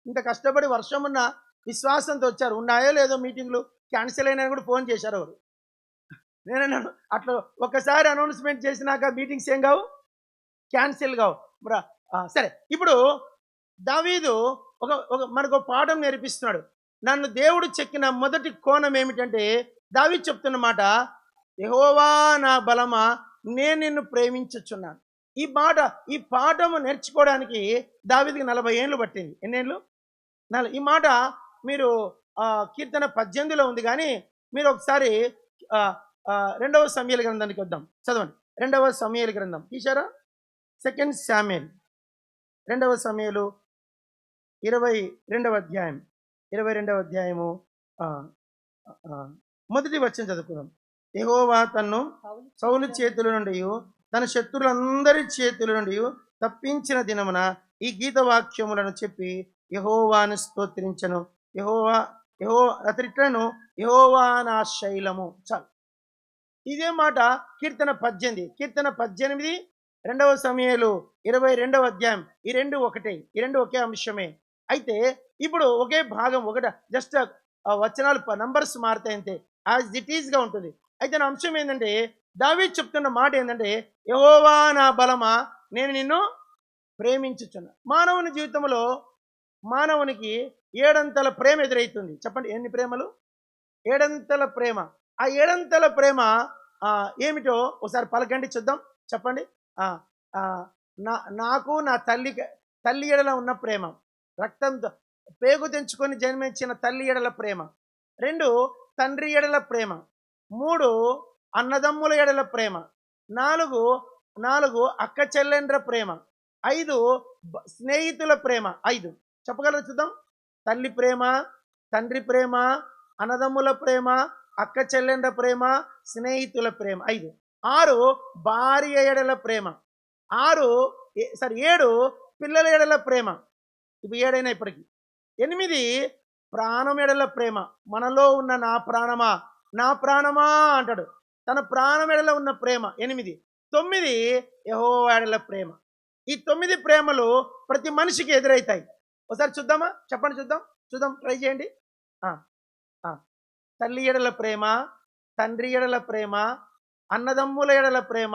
ఇంత కష్టపడి వర్షం ఉన్న విశ్వాసంతో వచ్చారు. ఉన్నాయో లేదో మీటింగ్లు క్యాన్సిల్ అయినా కూడా ఫోన్ చేశారు ఎవరు. నేనన్నాను అట్లా ఒకసారి అనౌన్స్మెంట్ చేసినాక మీటింగ్స్ ఏం కావు, క్యాన్సిల్ కావు. సరే, ఇప్పుడు దావీదు ఒక ఒక మనకు ఒక పాఠం నేర్పిస్తున్నాడు. నన్ను దేవుడు చెక్కిన మొదటి కోణం ఏమిటంటే దావీదు చెప్తున్న మాట, యెహోవా నా బలమా, నేను నిన్ను ప్రేమించుచున్నాను. ఈ పాఠము నేర్చుకోవడానికి దావీదుకి 40 ఏళ్ళు పట్టింది. ఎన్నేళ్ళు? ఈ మాట మీరు కీర్తన 18లో ఉంది. కానీ మీరు ఒకసారి 2వ సమూయేలు గ్రంథానికి వద్దాం, చదవండి. 2వ సమూయేలు గ్రంథం తీశారా? 2 శామ్యూయల్ 2వ సమూయేలు 22వ అధ్యాయం 22వ అధ్యాయము మొదటి వచనం చదువుకుందాం. యెహోవా తన్ను సౌలు చేతుల నుండి తన శత్రులందరి చేతుల నుండి తప్పించిన దినమున ఈ గీత వాక్యములను చెప్పి యెహోవాను స్తోత్రించను. అతడిట్లను యెహోవా నా శైలము. చాలు. ఇదే మాట కీర్తన 18. కీర్తన 18, 2వ సమూయేలు 22వ అధ్యాయం, ఈ రెండు ఒకటే, ఈ రెండు ఒకే అంశమే. అయితే ఇప్పుడు ఒకే భాగం, ఒకట జస్ట్ వచనాలు నంబర్స్ మారుతాయి అంతే, యాజ్ ఇట్ ఈస్గా ఉంటుంది. అయితే నా అంశం ఏంటంటే దావీదు చెప్తున్న మాట ఏంటంటే, యెహోవా నా బలమా, నేను నిన్ను ప్రేమించుచున్నా. మానవుని జీవితంలో మానవునికి 7 అంతల ప్రేమ ఎదురవుతుంది. చెప్పండి, ఎన్ని ప్రేమలు? 7 అంతల ప్రేమ. ఆ 7 అంతల ప్రేమ ఏమిటో ఒకసారి పలకండి చూద్దాం. చెప్పండి. నాకు నా తల్లి ఎడల ఉన్న ప్రేమ, రక్తంతో పేగు తెంచుకొని జన్మించిన తల్లి ఎడల ప్రేమ. 2, తండ్రి ఎడల ప్రేమ. 3, అన్నదమ్ముల ఎడల ప్రేమ. 4 అక్క చెల్లెండ్ర ప్రేమ. 5, స్నేహితుల ప్రేమ. 5 చెప్పగలరు చూద్దాం. తల్లి ప్రేమ, తండ్రి ప్రేమ, అన్నదమ్ముల ప్రేమ, అక్క చెల్లెండ్ర ప్రేమ, స్నేహితుల ప్రేమ. 5. 6, భార్య ఎడల ప్రేమ. 7 పిల్లల ఎడల ప్రేమ. ఇవి 7 అయినా ఇప్పటికి. 8, ప్రాణం ఎడల ప్రేమ. మనలో ఉన్న నా ప్రాణమా అంటాడు. తన ప్రాణం ఎడల ఉన్న ప్రేమ 8. 9, యెహోవా ఎడల ప్రేమ. ఈ 9 ప్రేమలు ప్రతి మనిషికి ఎదురవుతాయి. ఒకసారి చూద్దామా? చెప్పండి, చూద్దాం, ట్రై చేయండి. తల్లి ఎడల ప్రేమ, తండ్రి ఎడల ప్రేమ, అన్నదమ్ముల ఎడల ప్రేమ,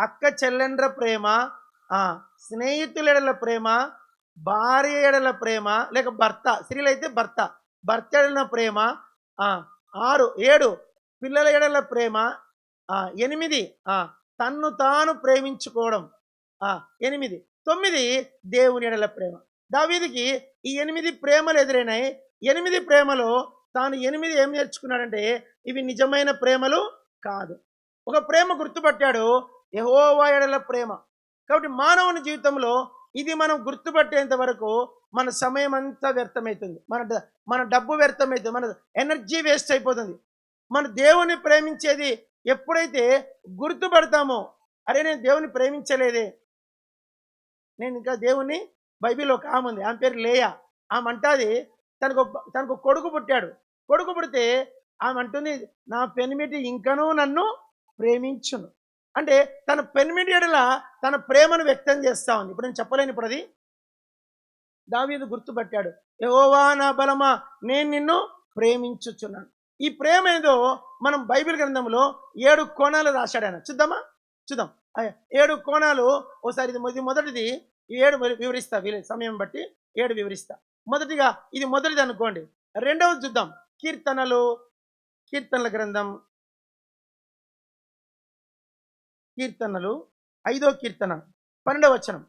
అక్క చెల్లెండ్ర ప్రేమ, స్నేహితుల ఎడల ప్రేమ, భార్య ఎడల ప్రేమ, లేక భర్త, స్త్రీలైతే భర్త ఎడల ప్రేమ. 7 పిల్లల ఎడల ప్రేమ. 8 తన్ను తాను ప్రేమించుకోవడం. 8. 9 దేవుని ఎడల ప్రేమ. దావీదుకి ఈ 8 ప్రేమలు ఎదురైనాయి. 8 ప్రేమలో తాను 8 ఏం నేర్చుకున్నాడంటే ఇవి నిజమైన ప్రేమలు కాదు. ఒక ప్రేమ గుర్తుపట్టాడు, యెహోవా ఎడల ప్రేమ. కాబట్టి మానవుని జీవితంలో ఇది మనం గుర్తుపట్టేంత వరకు మన సమయం అంతా వ్యర్థమవుతుంది, మన డబ్బు వ్యర్థమవుతుంది, మన ఎనర్జీ వేస్ట్ అయిపోతుంది. మన దేవుని ప్రేమించేది ఎప్పుడైతే గుర్తుపడతామో, అరే నేను దేవుని ప్రేమించలేదే, నేను ఇంకా దేవుణ్ణి, బైబిల్లో ఒక ఆమె ఉంది, ఆమె పేరు లేయా. ఆమె అంటాది తనకు కొడుకు పుట్టాడు. కొడుకు పుడితే ఆమె అంటుంది, నా పెనిమిటి ఇంకనూ నన్ను ప్రేమించును. అంటే తన పెనిమిటి ఎడల తన ప్రేమను వ్యక్తం చేస్తా ఉంది. ఇప్పుడు నేను చెప్పలేను. ఇప్పుడు అది దావీదు గుర్తుపట్టాడు, యెహోవా నా బలమా, నేను నిన్ను ప్రేమించుచున్నాను. ఈ ప్రేమ ఏదో మనం బైబిల్ గ్రంథంలో 7 కోణాలు రాశాడు ఆయన. చూద్దాం. 7 కోణాలు. ఒకసారి ఇది మొదటిది. ఈ 7 వివరిస్తా, సమయం బట్టి 7 వివరిస్తా. మొదటిగా ఇది మొదటిది అనుకోండి. రెండవది చూద్దాం. కీర్తనల గ్రంథం, కీర్తనలు 5వ కీర్తన 12వ వచనం.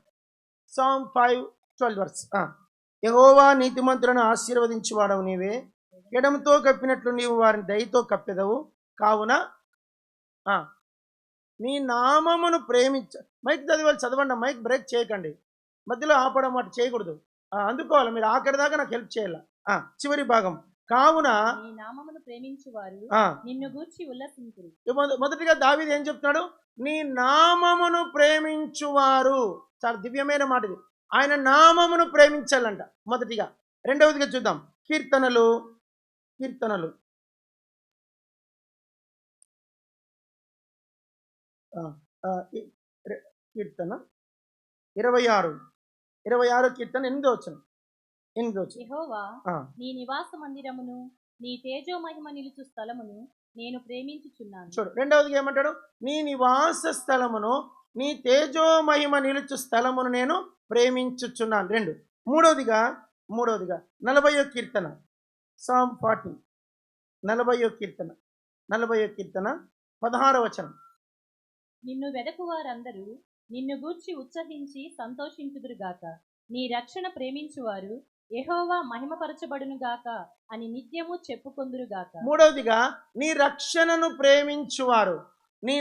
Sam 5:12 verse. యెహోవా నీతిమంతులను ఆశీర్వదించువాడవు నీవే, ఎడమతో కప్పినట్లు నీవు వారిని దయతో కప్పెదవు కావున నీ నామమును మైక్ చదవండి. మైక్ బ్రేక్ చేయకండి, మధ్యలో ఆపడం అటు చేయకూడదు. అందుకోవాలి, మీరు ఆఖరి దాకా నాకు హెల్ప్ చేయాలి. చివరి భాగం. కావున నీ నామమును ప్రేమించువారు ఆ, నిన్ను గూర్చి ఉల్లసింతురు. మొదటిగా దావీదు ఏం చెప్తున్నాడు? నీ నామమును ప్రేమించువారు. చాలా దివ్యమైన మాట ఇది. ఆయన నామమును ప్రేమించాలంట మొదటిగా. రెండవదిగా చూద్దాం, కీర్తనలు కీర్తనలు ఆ, ఆ, కీర్తన 26 కీర్తన 8వ వచనం. యెహోవా ఆ, నీ నివాస మందిరమును నీ తేజో మహిమ నిలుచు స్థలమును నేను ప్రేమించుచున్నాను. చూడు, రెండవదిగా ఏమంటాడు? నీ నివాస స్థలమును నీ తేజో మహిమ నిలుచు స్థలమును నేను ప్రేమించుచున్నాను. 2. మూడవదిగా 40వ కీర్తన, సామ్ 40, 40వ కీర్తన 16వ వచనం. నిన్ను వెదకువారందరూ నిన్ను గూర్చి ఉత్సహించి సంతోషించుదురుగాక. నీ రక్షణ ప్రేమించువారు యెహోవా మహిమపరచబడునుగాక అని నిత్యము చెప్పుకొందురుగాక. మూడవదిగా నీ రక్షణను ప్రేమించువారు. నీ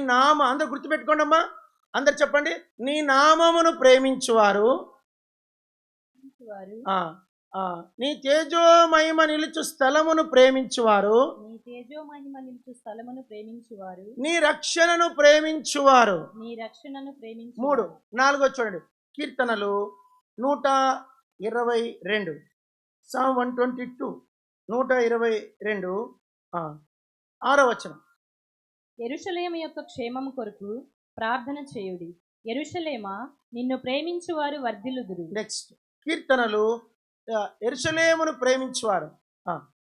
అందరు గుర్తుపెట్టుకోండి అమ్మా, అందరు చెప్పండి. నీ నామమును ప్రేమించువారు, వారు నీ తేజో మహిమ నిలుచు స్థలమును ప్రేమించువారు, నీ తేజో మహిమ నిలుచు స్థలమును ప్రేమించువారు నీ రక్షణను ప్రేమించువారు. నీ రక్షణను 3. 4 చూడండి, కీర్తనలు 122, సామ్ 122, 122, 6వ వచనం. యెరూషలేము యొక్క క్షేమము కొరకు ప్రార్థన చేయుడి. యెరూషలేమా నిన్ను ప్రేమించువారు వర్ధిల్లుదురు. నెక్స్ట్, కీర్తనలు యెరూషలేమును ప్రేమించువారు.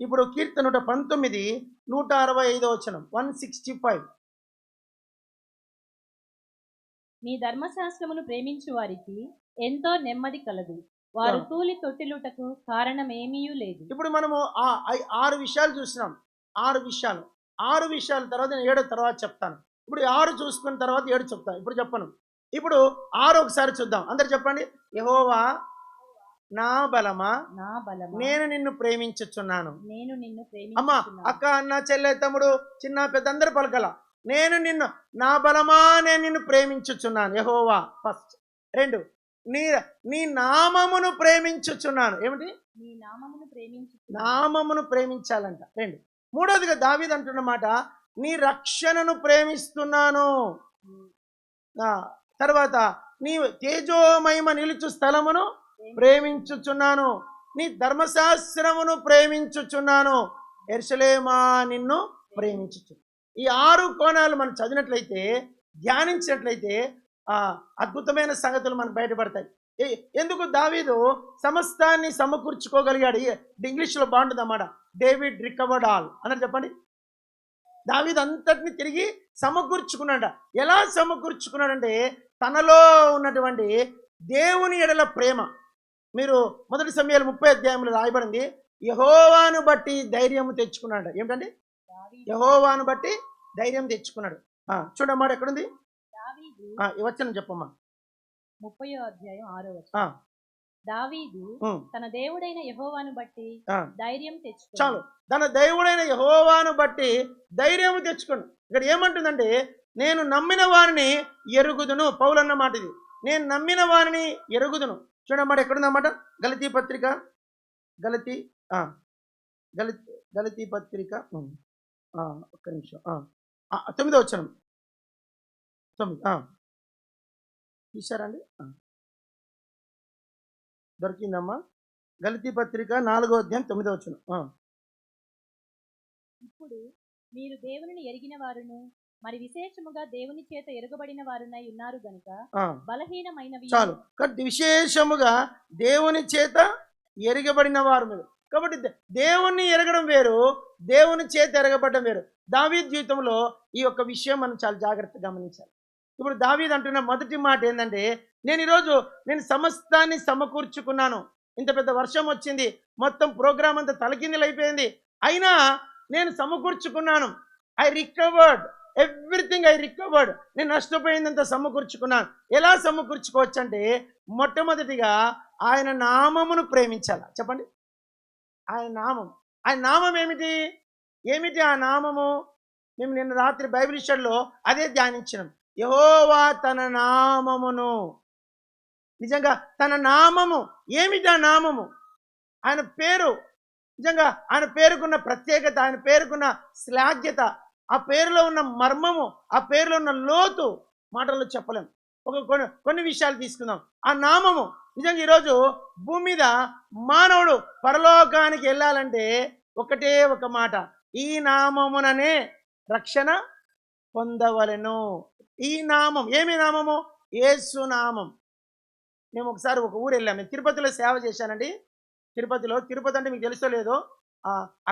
ఇప్పుడు కీర్తన 19, 165వ వచనం, 165. నీ ధర్మశాస్త్రమును ప్రేమించు వారికి ఎంతో నెమ్మది కలదు. వారు కూలి తొట్టిలుటకు కారణమేమీయూ లేదు. ఇప్పుడు మనము 6 విషయాలు చూసినాం. 6 విషయాల తర్వాత నేను 7 తర్వాత చెప్తాను. ఇప్పుడు 6 చూసుకున్న తర్వాత 7 చెప్తాను. ఇప్పుడు చెప్పను. ఇప్పుడు 6 ఒకసారి చూద్దాం. అందరు చెప్పండి. యెహోవా నా బలమా, నా బలమా, నేను నిన్ను ప్రేమించుచున్నాను. నేను నిన్ను అమ్మా, ప్రేమించుచున్నాను. అక్క, అన్న, చెల్లె, తమ్ముడు, చిన్న పెద్ద అందరు పలకల. నా బలమా, నేను నిన్ను ప్రేమించుచున్నాను. యెహోవా ఫస్ట్. 2, నీ నామమును ప్రేమించుచున్నాను. ఏమిటి? నీ నామమును ప్రేమించాలంట. 2. మూడవదిగా దావీదు అంటున్నమాట, నీ రక్షణను ప్రేమిస్తున్నాను. తర్వాత నీ తేజోమహిమ నిలుచు స్థలమును ప్రేమించుచున్నాను, నీ ధర్మశాస్త్రమును ప్రేమించుచున్నాను, యెరూషలేమా నిన్ను ప్రేమించుచు. ఈ 6 కోణాలు మనం చదివినట్లయితే, ధ్యానించినట్లయితే అద్భుతమైన సంగతులు మనకు బయటపడతాయి. ఎందుకు దావీదు సమస్తాన్ని సమకూర్చుకోగలిగాడు? ఇంగ్లీష్లో బాగుంటుంది అన్నమాట, డేవిడ్ రికవర్డ్ ఆల్ అన్నట్టు. చెప్పండి. దావీదు అంతటిని తిరిగి సమకూర్చుకున్నాడు. ఎలా సమకూర్చుకున్నాడంటే, తనలో ఉన్నటువంటి దేవుని ఎడల ప్రేమ. మీరు 1 సమూయేలు 30వ అధ్యాయంలో రాయబడింది, యెహోవాను బట్టి ధైర్యం తెచ్చుకున్నాడు. ఏమిటండి? యెహోవాను బట్టి ధైర్యం తెచ్చుకున్నాడు. చూడమ్మా, ఎక్కడుంది ఈ వచనం? చెప్పమ్మా. 30వ అధ్యాయం 6వ వచనం. దావీదు తన దేవుడైన యెహోవాను బట్టి ధైర్యం తెచ్చుకున్నాడు. చాలు, తన దేవుడైన యెహోవాను బట్టి ధైర్యం తెచ్చుకున్నాడు. ఇక్కడ ఏమంటుందంటే, నేను నమ్మిన వారిని ఎరుగుదును. పౌలు అన్న మాట ఇది. నేను నమ్మిన వారిని ఎరుగుదును. చూడమాట, ఎక్కడుందన్నమాట? గలతీ పత్రిక, గలతీ పత్రిక, ఒక్క నిమిషం, 9వ వచనం. 9 తీశారండి? దొరికిందమ్మా. గలతీ పత్రిక 4వ అధ్యాయం 9వ వచనం. ఇప్పుడు మీరు దేవునిని ఎరిగిన వారును మరి విశేషముగా దేవుని చేత ఎరుగబడిన వారునై ఉన్నారు గనుక బలహీనమైనవి. చాలు, కాబట్టి విశేషముగా దేవుని చేత ఎరగబడిన వారు మీరు. కాబట్టి దేవుణ్ణి ఎరగడం వేరు, దేవుని చేత ఎరగబడడం వేరు. దావీదు జీవితంలో ఈ యొక్క విషయం మనం చాలా జాగ్రత్తగా గమనించాలి. ఇప్పుడు దావీదు అంటున్న మొదటి మాట ఏంటంటే, నేను సమస్తాన్ని సమకూర్చుకున్నాను. ఇంత పెద్ద వర్షం వచ్చింది, మొత్తం ప్రోగ్రామ్ అంతా తలకిందులు అయిపోయింది, అయినా నేను సమకూర్చుకున్నాను. I recovered everything. నేను నష్టపోయిందంతా సమకూర్చుకున్నాను. ఎలా సమకూర్చుకోవచ్చు అంటే, మొట్టమొదటిగా ఆయన నామమును ప్రేమించాలా. చెప్పండి. ఆయన నామం ఏమిటి ఆ నామము? మేము నిన్న రాత్రి బైబిల్ స్టడీలో అదే ధ్యానించినాం. యెహోవా తన నామమును, నిజంగా తన నామము ఏమిటి? ఆ నామము, ఆయన పేరు నిజంగా ఆయన పేరుకున్న ప్రత్యేకత, ఆయన పేరుకున్న శ్లాఘ్యత, ఆ పేరులో ఉన్న మర్మము, ఆ పేరులో ఉన్న లోతు మాటల్లో చెప్పలేం. కొన్ని విషయాలు తీసుకుందాం. ఆ నామము నిజంగా ఈరోజు భూమి మీద మానవుడు పరలోకానికి వెళ్ళాలంటే ఒకటే ఒక మాట, ఈ నామముననే రక్షణ పొందవలెను. ఈ నామం ఏమి నామము? యేసు నామం. మేము ఒకసారి ఒక ఊరు వెళ్ళాము. నేను తిరుపతిలో సేవ చేశానండి. తిరుపతి అంటే మీకు తెలుసో లేదో,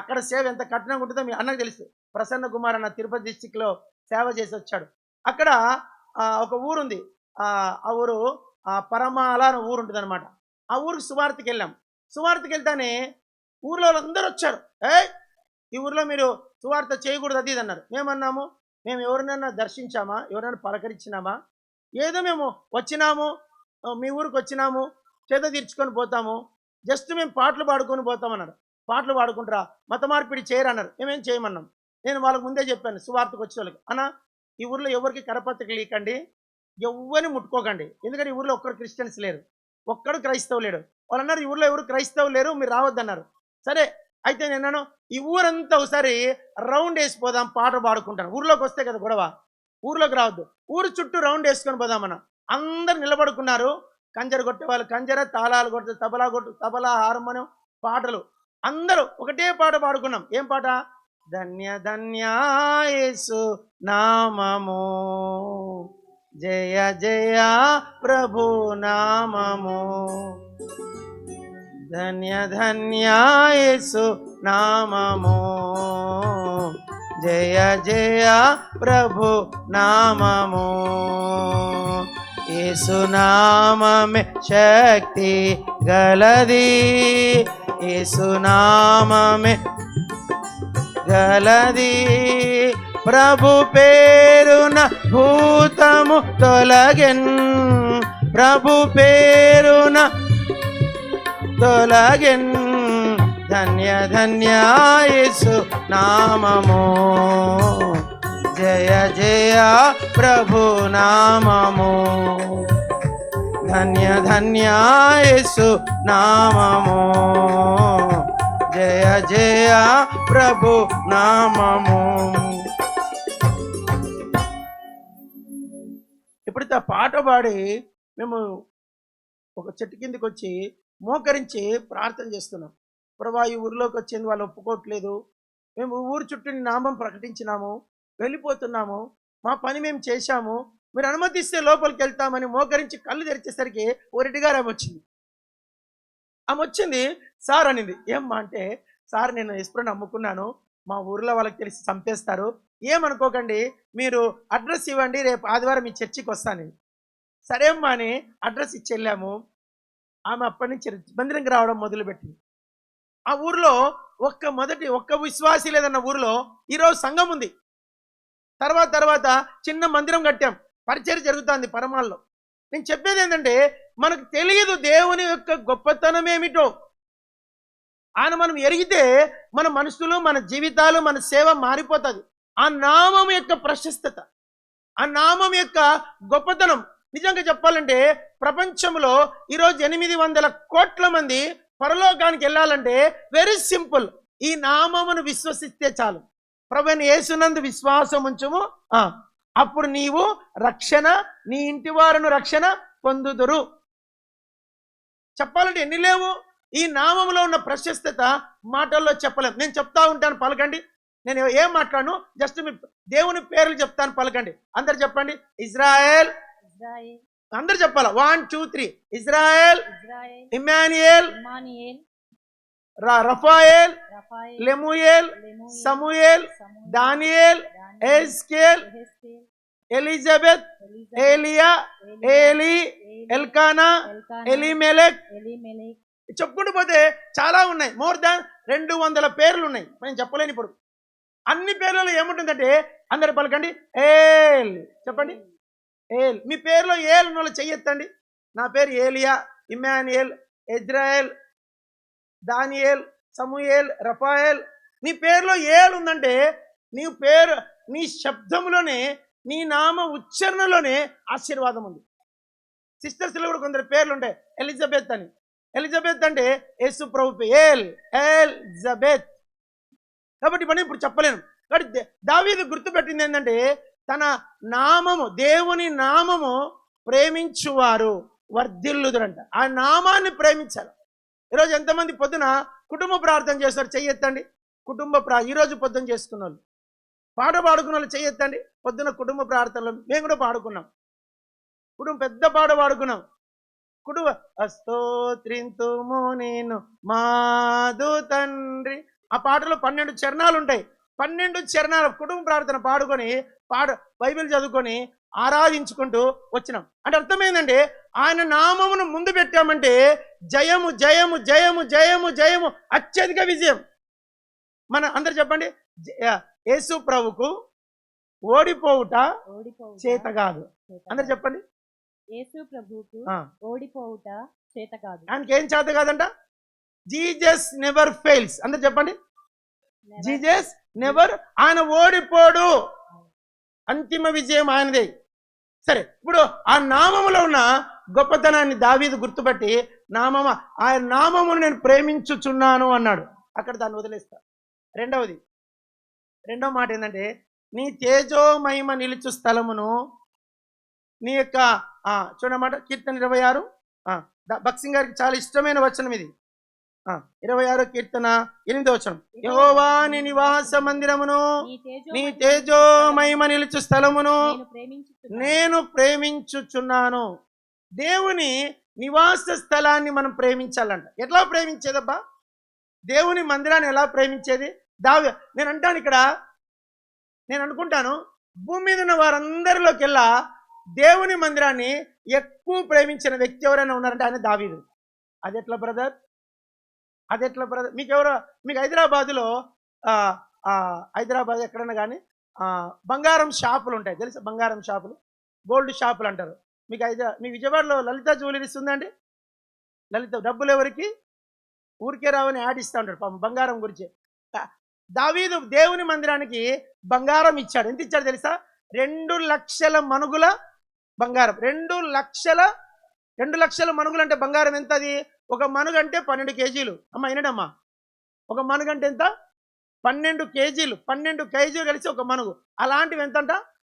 అక్కడ సేవ ఎంత కఠినంగా ఉంటుందో మీ అన్నకు తెలుసు. ప్రసన్న కుమార్ అన్న తిరుపతి డిస్టిక్లో సేవ చేసి వచ్చాడు. అక్కడ ఒక ఊరుంది. ఆ ఊరు పరమాల అనే ఊరు ఉంటుంది అనమాట. ఆ ఊరికి సువార్తకి వెళ్ళాం. సువార్తకి వెళ్తానే ఊర్లో వాళ్ళందరూ వచ్చారు. ఈ ఊర్లో మీరు సువార్త చేయకూడదు అది ఇది అన్నారు. మేమన్నాము, మేము ఎవరినైనా దర్శించామా, ఎవరైనా పలకరించినామా? ఏదో మేము వచ్చినాము, మీ ఊరికి వచ్చినాము, చేత తీర్చుకొని పోతాము, జస్ట్ మేము పాటలు పాడుకొని పోతామన్నారు. పాటలు పాడుకుంటారా, మత మార్పిడి చేయరన్నారు. మేమేం చేయమన్నాం. నేను వాళ్ళకి ముందే చెప్పాను సువార్తకు వచ్చే వాళ్ళకి, అన్న ఈ ఊర్లో ఎవరికి కరపత్రిక లీకండి, ఎవరిని ముట్టుకోకండి, ఎందుకంటే ఈ ఊర్లో ఒక్కరు క్రిస్టియన్స్ లేరు, ఒక్కడు క్రైస్తవు లేడు. వాళ్ళు అన్నారు, ఈ ఊర్లో ఎవరు క్రైస్తవు లేరు, మీరు రావద్దన్నారు. సరే అయితే నేను ఈ ఊరంతా ఒకసారి రౌండ్ వేసిపోదాం, పాట పాడుకుంటాను. ఊర్లోకి వస్తే కదా గొడవ, ఊర్లోకి రావద్దు, ఊరు చుట్టూ రౌండ్ వేసుకొని పోదామన్న. అందరు నిలబడుకున్నారు. కంజర కొట్టే వాళ్ళు కంజర, తాళాలు కొట్టే తబలా, హార్మోనియం, పాటలు, అందరూ ఒకటే పాట పాడుకున్నాం. ఏం పాట? ధన్య ధన్య యేసు నామము, జయ జయ ప్రభు నామము, ధన్య ధన్య యేసు నామము, జయ జయ ప్రభు నామము. యేసు నామమే శక్తి గలది, యేసు నామమే గలది, ప్రభు పేరున భూతము తొలగెన్, ప్రభు పేరున తొలగెన్, ధన్య ధన్య యేసు నామము, జయ జయ ప్రభు నామము, ధన్య ధన్య యేసు నామము, జయ జయ ప్రభు నామము. ఎప్పుడైతే ఆ పాట పాడి మేము ఒక చెట్టు కిందకి వచ్చి మోకరించి ప్రార్థన చేస్తున్నాం. ప్రభా, ఈ ఊరిలోకి వచ్చేందుకు వాళ్ళు ఒప్పుకోవట్లేదు, మేము ఊరు చుట్టూ నామం ప్రకటించినాము, వెళ్ళిపోతున్నాము, మా పని మేము చేశాము, మీరు అనుమతిస్తే లోపలికి వెళ్తామని మోకరించి కళ్ళు తెరిచేసరికి ఓ రెడ్డి గారు ఆమె వచ్చింది. సార్ అనింది. ఏమ్మా అంటే, సార్ నేను ఎస్ప్రోని నమ్ముకున్నాను, మా ఊర్లో వాళ్ళకి తెలిసి చంపేస్తారు, ఏమనుకోకండి, మీరు అడ్రస్ ఇవ్వండి, రేపు ఆదివారం మీ చర్చికి వస్తాను. సరే అమ్మా అని అడ్రస్ ఇచ్చి వెళ్ళాము. ఆమె అప్పటి నుంచి మందిరంకి రావడం మొదలుపెట్టింది. ఆ ఊర్లో ఒక్క విశ్వాసి లేదన్న ఊరిలో ఈరోజు సంఘం ఉంది. తర్వాత చిన్న మందిరం కట్టాం, పరిచర్య జరుగుతుంది పరమాల్లో. నేను చెప్పేది ఏంటంటే, మనకు తెలియదు దేవుని యొక్క గొప్పతనం ఏమిటో. ఆయన మనం ఎరిగితే మన మనసులు, మన జీవితాలు, మన సేవ మారిపోతుంది. ఆ నామం యొక్క ప్రశస్తత, ఆ నామం యొక్క గొప్పతనం నిజంగా చెప్పాలంటే, ప్రపంచంలో ఈరోజు 800 కోట్ల మంది పరలోకానికి వెళ్ళాలంటే వెరీ సింపుల్, ఈ నామమును విశ్వసిస్తే చాలు. ప్రభువైన యేసునందు విశ్వాసం ఉంచుము, అప్పుడు నీవు రక్షణ, నీ ఇంటి వారును రక్షణ పొందుదురు. చెప్పాలంటే ఎన్ని లేవు. ఈ నామంలో ఉన్న ప్రశస్తత మాటల్లో చెప్పలేం. నేను చెప్తా ఉంటాను, పలకండి. నేను ఏం మాట్లాడను, జస్ట్ మీ దేవుని పేర్లు చెప్తాను, పలకండి. అందరు చెప్పండి. ఇజ్రాయెల్, అందరు చెప్పాలా? 1 2 3. Israel, Immanuel, Raphael, Lemuel, Samuel, Daniel, Ezekiel, Elizabeth, Elijah, Eli, Elkanah, Elimelech, చెప్పుకుంటూ పోతే చాలా ఉన్నాయి. మోర్ దాన్ 200 పేర్లు ఉన్నాయి. నేను చెప్పలేను ఇప్పుడు. అన్ని పేర్లలో ఏముంటుందంటే, అందరు పలకండి. ఏల్ చెప్పండి. ఏల్. మీ పేరులో ఏల్ ఉన్న వాళ్ళు చెయ్యెత్తండి. నా పేరు ఏలియా, ఇమ్మానుయేల్, ఇజ్రాయెల్, దానియేల్, సమూయేల్, రఫాయేల్. నీ పేరులో ఏల్ ఉందంటే, నీ పేరు, నీ శబ్దంలోనే, నీ నామ ఉచ్చారణలోనే ఆశీర్వాదం ఉంది. సిస్టర్స్లో కూడా కొందరు పేర్లు ఉంటాయి. ఎలిజబెత్ అని, ఎలిజబెత్ అంటే యేసు ప్రభు ఎలిజబెత్. కాబట్టి మనం ఇప్పుడు చెప్పలేను. కాబట్టి దావీదు గుర్తుపెట్టింది ఏంటంటే తన నామము, దేవుని నామము ప్రేమించువారు వర్ధిల్లుదురంట. ఆ నామాన్ని ప్రేమించాలి. ఈరోజు ఎంతమంది పొద్దున కుటుంబ ప్రార్థన చేస్తారు? చెయ్యెత్తండి. ఈరోజు పొద్దున చేసుకున్న వాళ్ళు, పాట పాడుకున్న వాళ్ళు చెయ్యెత్తండి. పొద్దున కుటుంబ ప్రార్థనలో మేము కూడా పాడుకున్నాం. పెద్ద పాట పాడుకున్నాం. స్తోత్రింతుము నేను మాదు తండ్రి. ఆ పాటలో 12 చరణాలు ఉంటాయి. 12 చరణాలు కుటుంబ ప్రార్థన పాడుకొని బైబిల్ చదువుకొని ఆరాధించుకుంటూ వచ్చినాం. అంటే అర్థమైందంటే ఆయన నామమును ముందు పెట్టామంటే జయము జయము జయము జయము జయము, అత్యధిక విజయం. మన అందరు చెప్పండి, యేసు ప్రభుకు ఓడిపోవుట చేత కాదు. అందరు చెప్పండి, యేసు ప్రభువుకు ఓడిపోవుట చేత కాదు. ఆయనకి ఏం చేత కాదంట? Jesus never fails. అందరు చెప్పండి, జీసస్ నెవర్. ఆయన ఓడిపోడు, అంతిమ విజయం ఆయనదే. సరే, ఇప్పుడు ఆ నామములో ఉన్న గొప్పతనాన్ని దావీదు గుర్తుపట్టి ఆయన నామమును నేను ప్రేమించుచున్నాను అన్నాడు. అక్కడ దాన్ని వదిలేస్తా. రెండవ మాట ఏంటంటే, నీ తేజో మహిమ నిలుచు స్థలమును నీ యొక్క చూడమాట. కీర్తన 26, భక్సింగ్ గారికి చాలా ఇష్టమైన వచనం ఇది. 26 కీర్తన 8వ వచనం, యెహోవా నీ నివాస మందిరమును నీ తేజో మహిమ నిలుచు స్థలమును నేను ప్రేమించుచున్నాను. దేవుని నివాస స్థలాన్ని మనం ప్రేమించాలంట. ఎట్లా ప్రేమించేదబ్బా? దేవుని మందిరాన్ని ఎలా ప్రేమించేది? నేను అంటాను ఇక్కడ, నేను అనుకుంటాను భూమి మీద ఉన్న వారందరిలోకెల్లా దేవుని మందిరాన్ని ఎక్కువ ప్రేమించిన వ్యక్తి ఎవరైనా ఉన్నారంటే ఆయన దావీదు. అది ఎట్లా బ్రదర్? మీకు హైదరాబాదులో హైదరాబాద్ ఎక్కడన్నా కానీ బంగారం షాపులు ఉంటాయి తెలుసా? బంగారం షాపులు, గోల్డ్ షాపులు అంటారు. మీ విజయవాడలో లలిత జ్యువెలరీస్ ఉందండి. లలిత డబ్బులు ఎవరికి ఊరికే రావని యాడ్ ఇస్తూ ఉంటాడు పాపం బంగారం గురించి. దావీదు దేవుని మందిరానికి బంగారం ఇచ్చాడు. ఎంత ఇచ్చాడు తెలుసా? 2 లక్షల మనుగుల బంగారం. 2 లక్షల మనుగులు అంటే బంగారం ఎంత? అది ఒక మనుగు అంటే 12 కేజీలు. అమ్మ వినడమ్మా, ఒక మనుగు అంటే ఎంత? 12 కేజీలు. 12 కేజీలు కలిసి ఒక మనుగు. అలాంటివి ఎంతంట?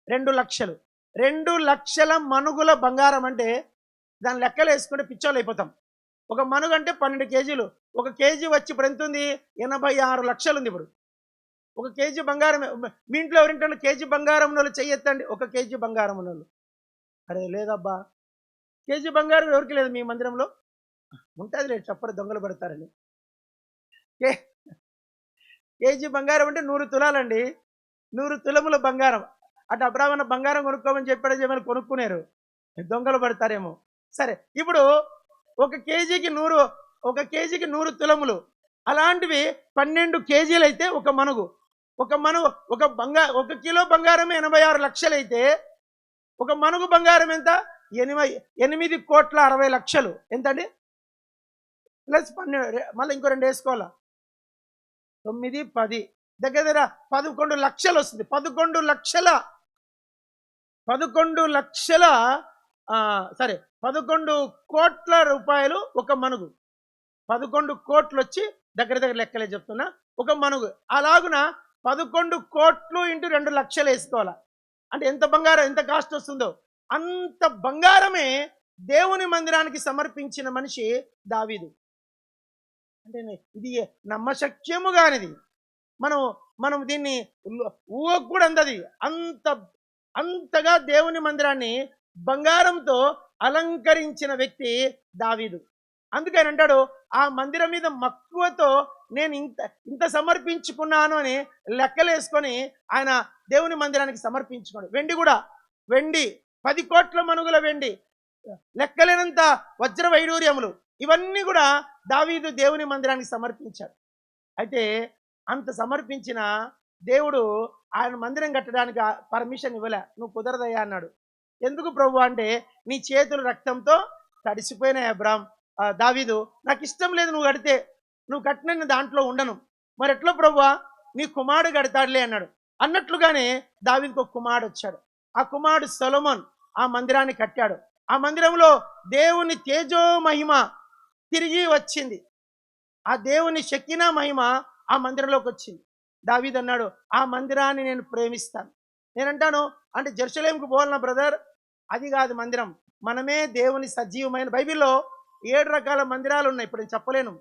2 లక్షలు. 2 లక్షల మనుగుల బంగారం అంటే దాని లెక్కలు వేసుకుంటే పిచ్చోళ్ళు అయిపోతాం. ఒక మనుగు అంటే 12 కేజీలు. ఒక కేజీ వచ్చి ఇప్పుడు ఎంత ఉంది? 86 లక్షలు ఉంది ఇప్పుడు. ఒక కేజీ బంగారం. మీ ఇంట్లో ఎవరింటో కేజీ బంగారం ఉన్నోళ్ళు చెయ్యెత్తండి. ఒక కేజీ బంగారం ఉన్నోళ్ళు. అరే లేదబ్బా, కేజీ బంగారం ఎవరికి లేదు మీ మందిరంలో? ఉంటుంది లేదు, చెప్పరు, దొంగలు పడతారని. కేజీ బంగారం అంటే 100 తులాలండి. 100 తులముల బంగారం. అటు అబ్రాహ్మణ బంగారం కొనుక్కోమని చెప్పాడు, ఏమైనా కొనుక్కునేరు, దొంగలు పడతారేమో. సరే, ఇప్పుడు ఒక కేజీకి 100 తులములు. అలాంటివి 12 కేజీలు అయితే ఒక మనుగు. ఒక కిలో బంగారం 86 లక్షలు అయితే ఒక మనుగు బంగారం ఎంత? 8,60,00,000. ఎంతండి? ప్లస్ 12, మళ్ళీ ఇంకో 2 వేసుకోవాలా, 9, 10, దగ్గర 11 లక్షలు వస్తుంది. 11 కోట్ల రూపాయలు ఒక మనుగు. 11 కోట్లు వచ్చి దగ్గర లెక్కలే చెప్తున్నా, ఒక మనుగు. అలాగున 11 కోట్లు ఇంటూ 2 లక్షలు వేసుకోవాలా. అంటే ఎంత బంగారం, ఎంత కాస్ట్ వస్తుందో అంత బంగారమే దేవుని మందిరానికి సమర్పించిన మనిషి దావీదు. అంటే ఇది నమ్మశక్యము కానిది. మనం దీన్ని ఊహకు కూడా అందది. అంతగా దేవుని మందిరాన్ని బంగారంతో అలంకరించిన వ్యక్తి దావీదు. అందుకని అంటాడు, ఆ మందిరం మీద మక్కువతో నేను ఇంత సమర్పించుకున్నాను అని లెక్కలేసుకొని ఆయన దేవుని మందిరానికి సమర్పించుకోడు. వెండి 10 కోట్ల మనుగుల వెండి, లెక్కలేనంత వజ్ర వైడూర్యములు, ఇవన్నీ కూడా దావీదు దేవుని మందిరానికి సమర్పించాడు. అయితే అంత సమర్పించిన దేవుడు ఆయన మందిరం కట్టడానికి పర్మిషన్ ఇవ్వలే. నువ్వు కుదరదయ్యా అన్నాడు. ఎందుకు ప్రభు అంటే, నీ చేతులు రక్తంతో తడిసిపోయినాయి దావీదు, నాకు ఇష్టం లేదు నువ్వు కడితే, నువ్వు కట్టిన దాంట్లో ఉండను. మరి ఎట్లా ప్రభువా? నీ కుమారుడు కడతాడులే అన్నాడు. అన్నట్లుగానే దావీదుకు ఒక కుమారుడు వచ్చాడు. ఆ కుమారుడు సొలొమోన్ ఆ మందిరాన్ని కట్టాడు. ఆ మందిరంలో దేవుని తేజో మహిమ తిరిగి వచ్చింది. ఆ దేవుని షెకినా మహిమ ఆ మందిరంలోకి వచ్చింది. దావీదు అన్నాడు, ఆ మందిరాన్ని నేను ప్రేమిస్తాను. నేనంటాను, అంటే జెరూసలేంకు పోవాలన్నా బ్రదర్, అది కాదు మందిరం. మనమే దేవుని సజీవమైన బైబిల్లో 7 రకాల మందిరాలు ఉన్నాయి. ఇప్పుడు నేను చెప్పలేను.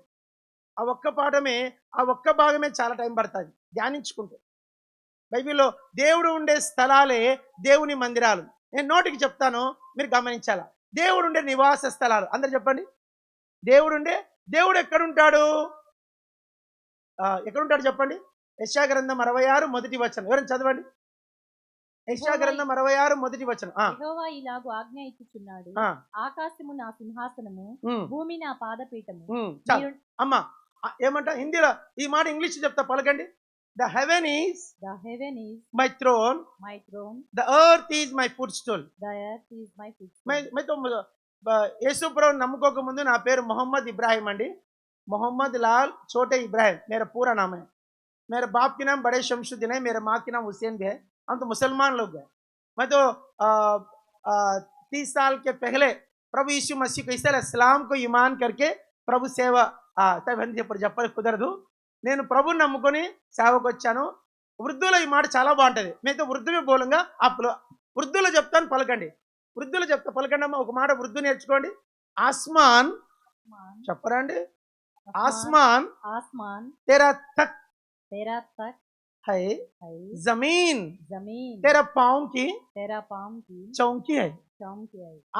ఆ ఒక్క పాఠమే, ఆ ఒక్క భాగమే చాలా టైం పడుతుంది ధ్యానించుకుంటే. బైబిల్లో దేవుడు ఉండే స్థలాలే దేవుని మందిరాలు. నేను నోటికి చెప్తాను, మీరు గమనించాలా. దేవుడు ఉండే నివాస స్థలాలు. అందరు చెప్పండి. దేవుడు ఎక్కడుంటాడు? ఎక్కడుంటాడు చెప్పండి. యెషయా గ్రంథం 66 మొదటి వచనం. ఎవరైనా చదవండి. యెషయా గ్రంథం 66 మొదటి వచనం. యెహోవా ఇలాగు ఆజ్ఞ ఇచ్చుచున్నాడు, ఆకాశము నా సింహాసనము, భూమి నా పాదపీఠము. అమ్మా ఏమంటా హిందీలో ఈ మాట ఇంగ్లీష్ చెప్తా, పలకండి. The heaven is my throne, the earth is my footstool. యేసు ప్రభువుని నమ్ముకోక ముందు నా పేరు మొహమ్మద్ ఇబ్రాహిం అండి. మొహమ్మద్ లాల్ छोटे इब्राहिम मेरा पूरा नाम है. मेरे बाप के नाम बड़े शमशुद्दीन है, मेरे माँ के नाम हुसैन भी है. हम तो मुसलमान लोग हैं. मैं तो 30 साल के पहले प्रभु यीशु मसीह को इस्लाम को ईमान करके ప్రభు సేవ చెప్పని కుదరదు. నేను ప్రభుని నమ్ముకొని సేవకు వచ్చాను. వృద్ధుల ఈ మాట చాలా బాగుంటుంది. మీతో వృద్ధులు బోలంగా వృద్ధులు చెప్తాను, పలకండి. వృద్ధులు చెప్తా, పలకండి అమ్మా. ఒక మాట వృద్ధు నేర్చుకోండి. ఆస్మాన్ చెప్పరండి. ఆస్మాన్ तेरा तक है, जमीन तेरा पाँव की चौकी है.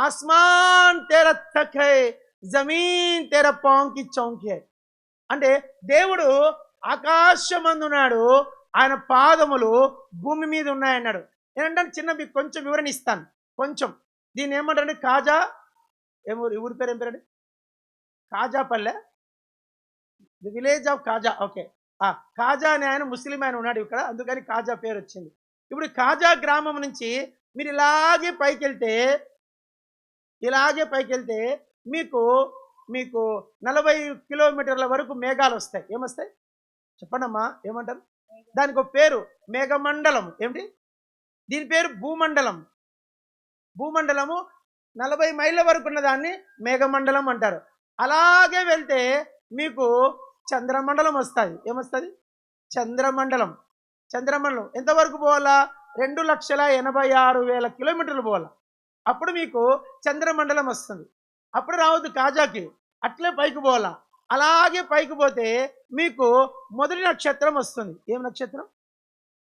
आसमान तेरा तक है, జమీన్ తెర పాంకి చౌంకి. అంటే దేవుడు ఆకాశమందున్నాడు, ఆయన పాదములు భూమి మీద ఉన్నాయన్నాడు. ఏంటంటే చిన్న మీకు కొంచెం వివరణ ఇస్తాను. కొంచెం దీన్ని ఏమంటారండి? కాజా ఊరి పేరు ఏం పేరండి? Kajapalle, the village of Kaja. Okay, Kaja అనే ఆయన ముస్లిం ఆయన ఉన్నాడు ఇక్కడ, అందుకని కాజా పేరు వచ్చింది. ఇప్పుడు కాజా గ్రామం నుంచి మీరు ఇలాగే పైకి వెళ్తే మీకు 40 కిలోమీటర్ల వరకు మేఘాలు వస్తాయి. ఏమొస్తాయి చెప్పండమ్మా, ఏమంటారు? దానికి ఒక పేరు మేఘమండలం. ఏమిటి దీని పేరు? భూమండలం. భూమండలము 40 మైళ్ళ వరకు ఉన్న దాన్ని మేఘమండలం అంటారు. అలాగే వెళ్తే మీకు చంద్రమండలం వస్తుంది. ఏమొస్తుంది? చంద్రమండలం. చంద్రమండలం ఎంతవరకు పోవాలా? 2,86,000 కిలోమీటర్లు పోవాలా. అప్పుడు మీకు చంద్రమండలం వస్తుంది. అప్పుడు రావద్దు కాజాకి, అట్లే పైకి పోవాలా. అలాగే పైకి పోతే మీకు మొదటి నక్షత్రం వస్తుంది. ఏం నక్షత్రం?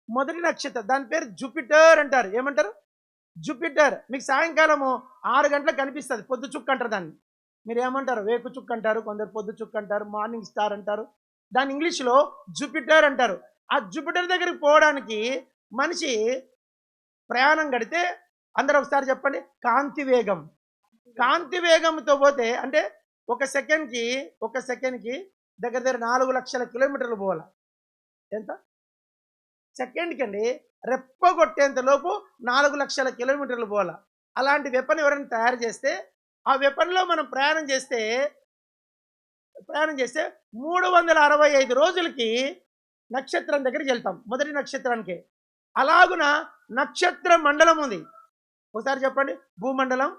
మొదటి నక్షత్రం. దాని పేరు జూపిటర్ అంటారు. ఏమంటారు? జూపిటర్. మీకు సాయంకాలము 6 గంటలకు కనిపిస్తుంది. పొద్దు చుక్క అంటారు దాన్ని. మీరు ఏమంటారు? వేకు చుక్క అంటారు, కొందరు పొద్దు చుక్క అంటారు, మార్నింగ్ స్టార్ అంటారు. దాని ఇంగ్లీష్లో జూపిటర్ అంటారు. ఆ జూపిటర్ దగ్గరికి పోవడానికి మనిషి ప్రయాణం గడితే అందరూ ఒకసారి చెప్పండి, కాంతి వేగం. కాంతి వేగంతో పోతే అంటే ఒక సెకండ్కి దగ్గర 4 లక్షల కిలోమీటర్లు పోవాలి. ఎంత సెకండ్కి అండి? రెప్ప కొట్టేంత లోపు 4 లక్షల కిలోమీటర్లు పోవాలి. అలాంటి వెపన్ ఎవరైనా తయారు చేస్తే ఆ వెపన్లో మనం ప్రయాణం చేస్తే 365 రోజులకి నక్షత్రం దగ్గరికి వెళ్తాం, మొదటి నక్షత్రానికి. అలాగున నక్షత్ర మండలం ఉంది. ఒకసారి చెప్పండి. భూమండలం,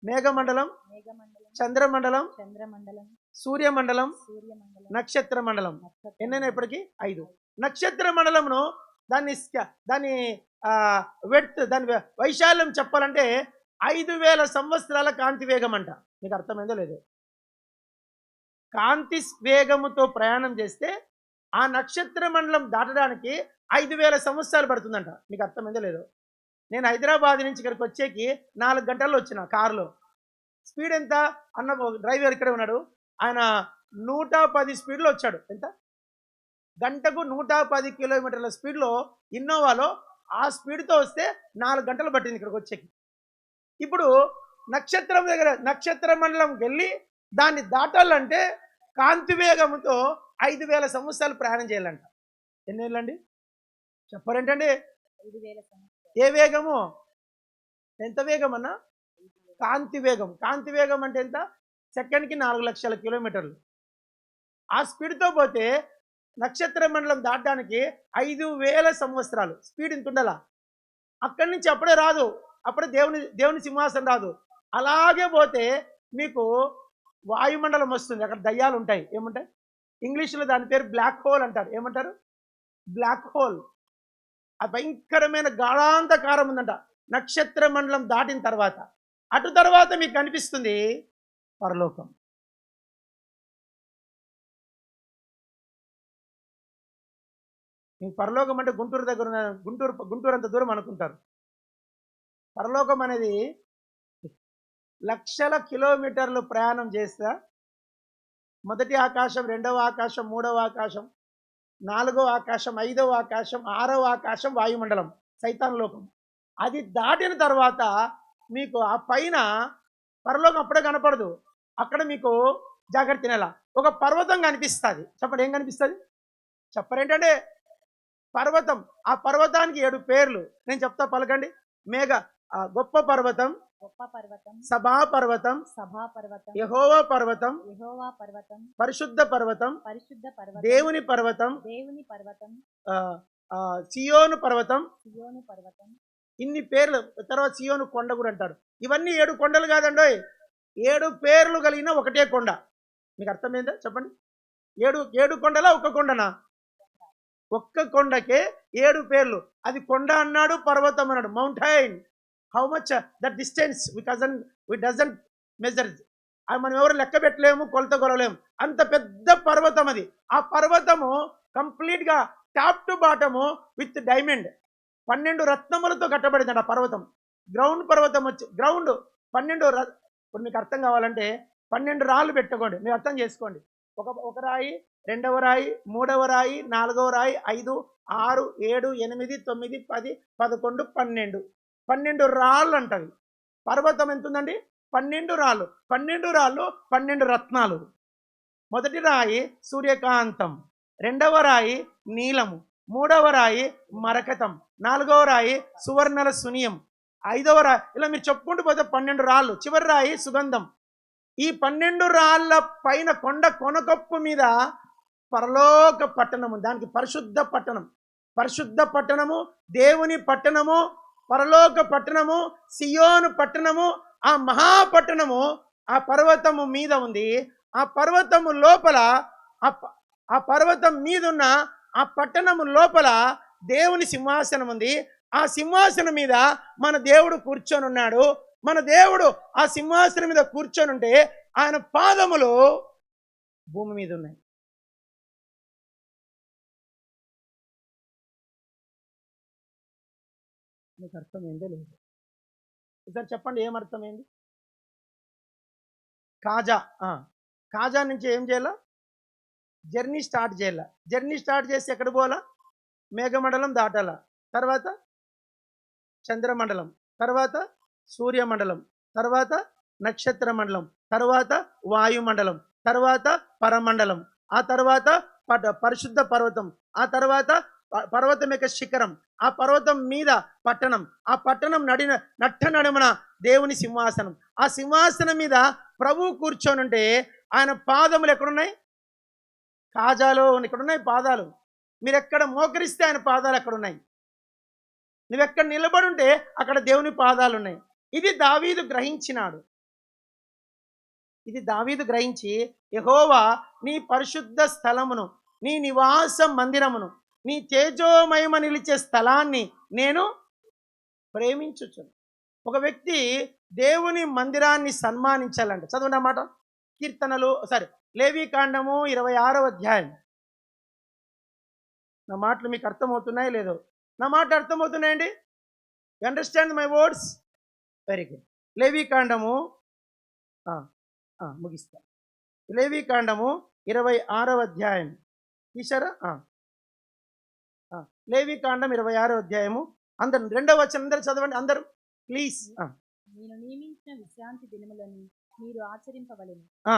మేఘమండలం, చంద్రమండలం, సూర్యమండలం, నక్షత్ర మండలం. ఎన్నైనా ఇప్పటికీ 5. నక్షత్ర మండలంను దాని వైశాల్యం చెప్పాలంటే 5,000 సంవత్సరాల కాంతి వేగం అంట. మీకు అర్థమైందో లేదో? కాంతి వేగముతో ప్రయాణం చేస్తే ఆ నక్షత్ర మండలం దాటడానికి 5,000 సంవత్సరాలు పడుతుందంట. మీకు అర్థమైందో లేదో? నేను హైదరాబాద్ నుంచి ఇక్కడికి వచ్చేకి 4 గంటల్లో వచ్చిన కారులో. స్పీడ్ ఎంత అన్న? డ్రైవర్ ఇక్కడే ఉన్నాడు, ఆయన 110 స్పీడ్లో వచ్చాడు. ఎంత? గంటకు 110 కిలోమీటర్ల స్పీడ్లో ఇన్నోవాలో ఆ స్పీడ్తో వస్తే 4 గంటలు పట్టింది ఇక్కడికి వచ్చేకి. ఇప్పుడు నక్షత్రం దగ్గర నక్షత్ర మండలం వెళ్ళి దాన్ని దాటాలంటే కాంతి వేగంతో 5,000 సంవత్సరాలు ప్రయాణం చేయాలంట. ఎన్నేళ్ళండి చెప్పారేంటండి? 5,000 సంవత్సరాలు. ఏ వేగము? ఎంత వేగం అన్నా? కాంతి వేగం. కాంతి వేగం అంటే ఎంత? సెకండ్కి 4 లక్షల కిలోమీటర్లు. ఆ స్పీడ్తో పోతే నక్షత్ర మండలం దాటడానికి 5,000 సంవత్సరాలు స్పీడ్ ఇంత ఉండాల. అక్కడి నుంచి అప్పుడే రాదు, అప్పుడే దేవుని సింహాసనం రాదు. అలాగే పోతే మీకు వాయుమండలం వస్తుంది, అక్కడ దయ్యాలు ఉంటాయి. ఏముంటాయి? ఇంగ్లీష్లో దాని పేరు బ్లాక్ హోల్ అంటారు. ఏమంటారు? Black hole. ఆ భయంకరమైన గాఢాంధకారం ఉందంట నక్షత్ర మండలం దాటిన తర్వాత. అటు తర్వాత మీకు కనిపిస్తుంది పరలోకం. మీకు పరలోకం అంటే గుంటూరు దగ్గర ఉన్న గుంటూరు అంత దూరం అనుకుంటారు. పరలోకం అనేది లక్షల కిలోమీటర్లు ప్రయాణం చేస్తా మొదటి ఆకాశం, రెండవ ఆకాశం, మూడవ ఆకాశం, నాలుగవ ఆకాశం, ఐదవ ఆకాశం, ఆరవ ఆకాశం వాయుమండలం, సైతాన్ లోకం. అది దాటిన తర్వాత మీకు ఆ పైన పరలోకం అప్పుడే కనపడదు. అక్కడ మీకు జాగ్రత్త తినేలా ఒక పర్వతం కనిపిస్తుంది. చెప్పండి, ఏం కనిపిస్తుంది? చెప్పరేంటంటే పర్వతం. ఆ పర్వతానికి 7 పేర్లు నేను చెప్తా, పలకండి. గొప్ప పర్వతం, గొప్ప పర్వతం, సభా పర్వతం, సభా పర్వతం, యెహోవా పర్వతం, యెహోవా పర్వతం, పరిశుద్ధ పర్వతం, పరిశుద్ధ పర్వతం, దేవుని పర్వతం, దేవుని పర్వతం, ఆ, సియోను పర్వతం. సియోను పర్వతం. ఇన్ని పేర్లు. తర్వాత సియోను కొండ కూడా అంటారు. ఇవన్నీ 7 కొండలు కాదండోయ్, 7 పేర్లు కలిగిన ఒకటే కొండ. మీకు అర్థమైందా? చెప్పండి. 7 కొండలా ఒక కొండనా? ఒక్క కొండకే 7 పేర్లు. అది కొండ అన్నాడు, పర్వతం అన్నాడు. Mountain. How much that distance we doesn't measure. అది మనం ఎవరు లెక్క పెట్టలేము, కొలత కొలలేము. అంత పెద్ద పర్వతం అది. ఆ పర్వతము కంప్లీట్గా top to bottom with diamond, 12 రత్నములతో కట్టబడింది ఆ పర్వతం. గ్రౌండ్ పర్వతం వచ్చి గ్రౌండ్ 12 ఇప్పుడు మీకు అర్థం కావాలంటే 12 రాళ్ళు పెట్టుకోండి, మీరు అర్థం చేసుకోండి. ఒక రాయి, రెండవ రాయి, మూడవ రాయి, నాలుగవ రాయి, 5, 6, 7, 8, 9, 10, 11, 12. 12 రాళ్ళు అంటవి. పర్వతం ఎంత ఉందండి? 12 రాళ్ళు. 12 రాళ్ళు 12 రత్నాలు. మొదటి రాయి సూర్యకాంతం, రెండవ రాయి నీలము, మూడవ రాయి మరకతం, నాలుగవ రాయి సువర్ణల సునియం, ఐదవ రాయి, ఇలా మీరు చెప్పుకుంటూ పోతే 12 రాళ్ళు. చివరి రాయి సుగంధం. ఈ 12 రాళ్ళ పైన కొండ కొనకప్పు మీద పరలోక పట్టణము, దానికి పరిశుద్ధ పట్టణం. పరిశుద్ధ పట్టణము, దేవుని పట్టణము, పరలోక పట్టణము, సియోను పట్టణము, ఆ మహాపట్టణము ఆ పర్వతము మీద ఉంది. ఆ పర్వతము లోపల ఆ పర్వతం మీదున్న ఆ పట్టణము లోపల దేవుని సింహాసనం ఉంది. ఆ సింహాసనం మీద మన దేవుడు కూర్చొని ఉన్నాడు. మన దేవుడు ఆ సింహాసనం మీద కూర్చొని ఉంటే ఆయన పాదములు భూమి మీద ఉన్నాయి. మీకు అర్థమైందో లేదు? ఒకసారి చెప్పండి, ఏమర్థమైంది? కాజా నుంచి ఏం చేయాల? జర్నీ స్టార్ట్ చేయాల. జర్నీ స్టార్ట్ చేసి ఎక్కడ పోవాలా? మేఘమండలం దాటాల, తర్వాత చంద్రమండలం, తర్వాత సూర్యమండలం, తర్వాత నక్షత్ర మండలం, తర్వాత వాయుమండలం, తర్వాత పరమండలం, ఆ తర్వాత పరిశుద్ధ పర్వతం, ఆ తర్వాత పర్వతం యొక్క శిఖరం, ఆ పర్వతం మీద పట్టణం, ఆ పట్టణం నట్ట నడుమన దేవుని సింహాసనం. ఆ సింహాసనం మీద ప్రభువు కూర్చొని ఉంటే ఆయన పాదములు ఎక్కడున్నాయి? కాజాలో ఇక్కడున్నాయి పాదాలు. మీరు ఎక్కడ మోకరిస్తే ఆయన పాదాలు అక్కడ ఉన్నాయి. నువ్వెక్కడ నిలబడుంటే అక్కడ దేవుని పాదాలు ఉన్నాయి. ఇది దావీదు గ్రహించినాడు. ఇది దావీదు గ్రహించి, యెహోవా నీ పరిశుద్ధ స్థలమును, నీ నివాస మందిరమును, నీ తేజోమయమ నిలిచే స్థలాన్ని నేను ప్రేమించుచును. ఒక వ్యక్తి దేవుని మందిరాన్ని సన్మానించాలంటే చదవండి అన్నమాట. కీర్తనలు లేవీకాండము 26వ అధ్యాయం. నా మాటలు మీకు అర్థమవుతున్నాయో లేదో? నా మాట అర్థమవుతున్నాయండి? You understand my words? Very good. లేవీకాండము ముగిస్తా. లేవీకాండము 26వ అధ్యాయం తీశారా? లేవీకాండం 26వ అధ్యాయము. అందరు 2వ వచనం అందరు చదవండి, అందరూ ప్లీజ్. నేను నియమించిన విశ్రాంతి దినములను మీరు ఆచరింపవలెను. నా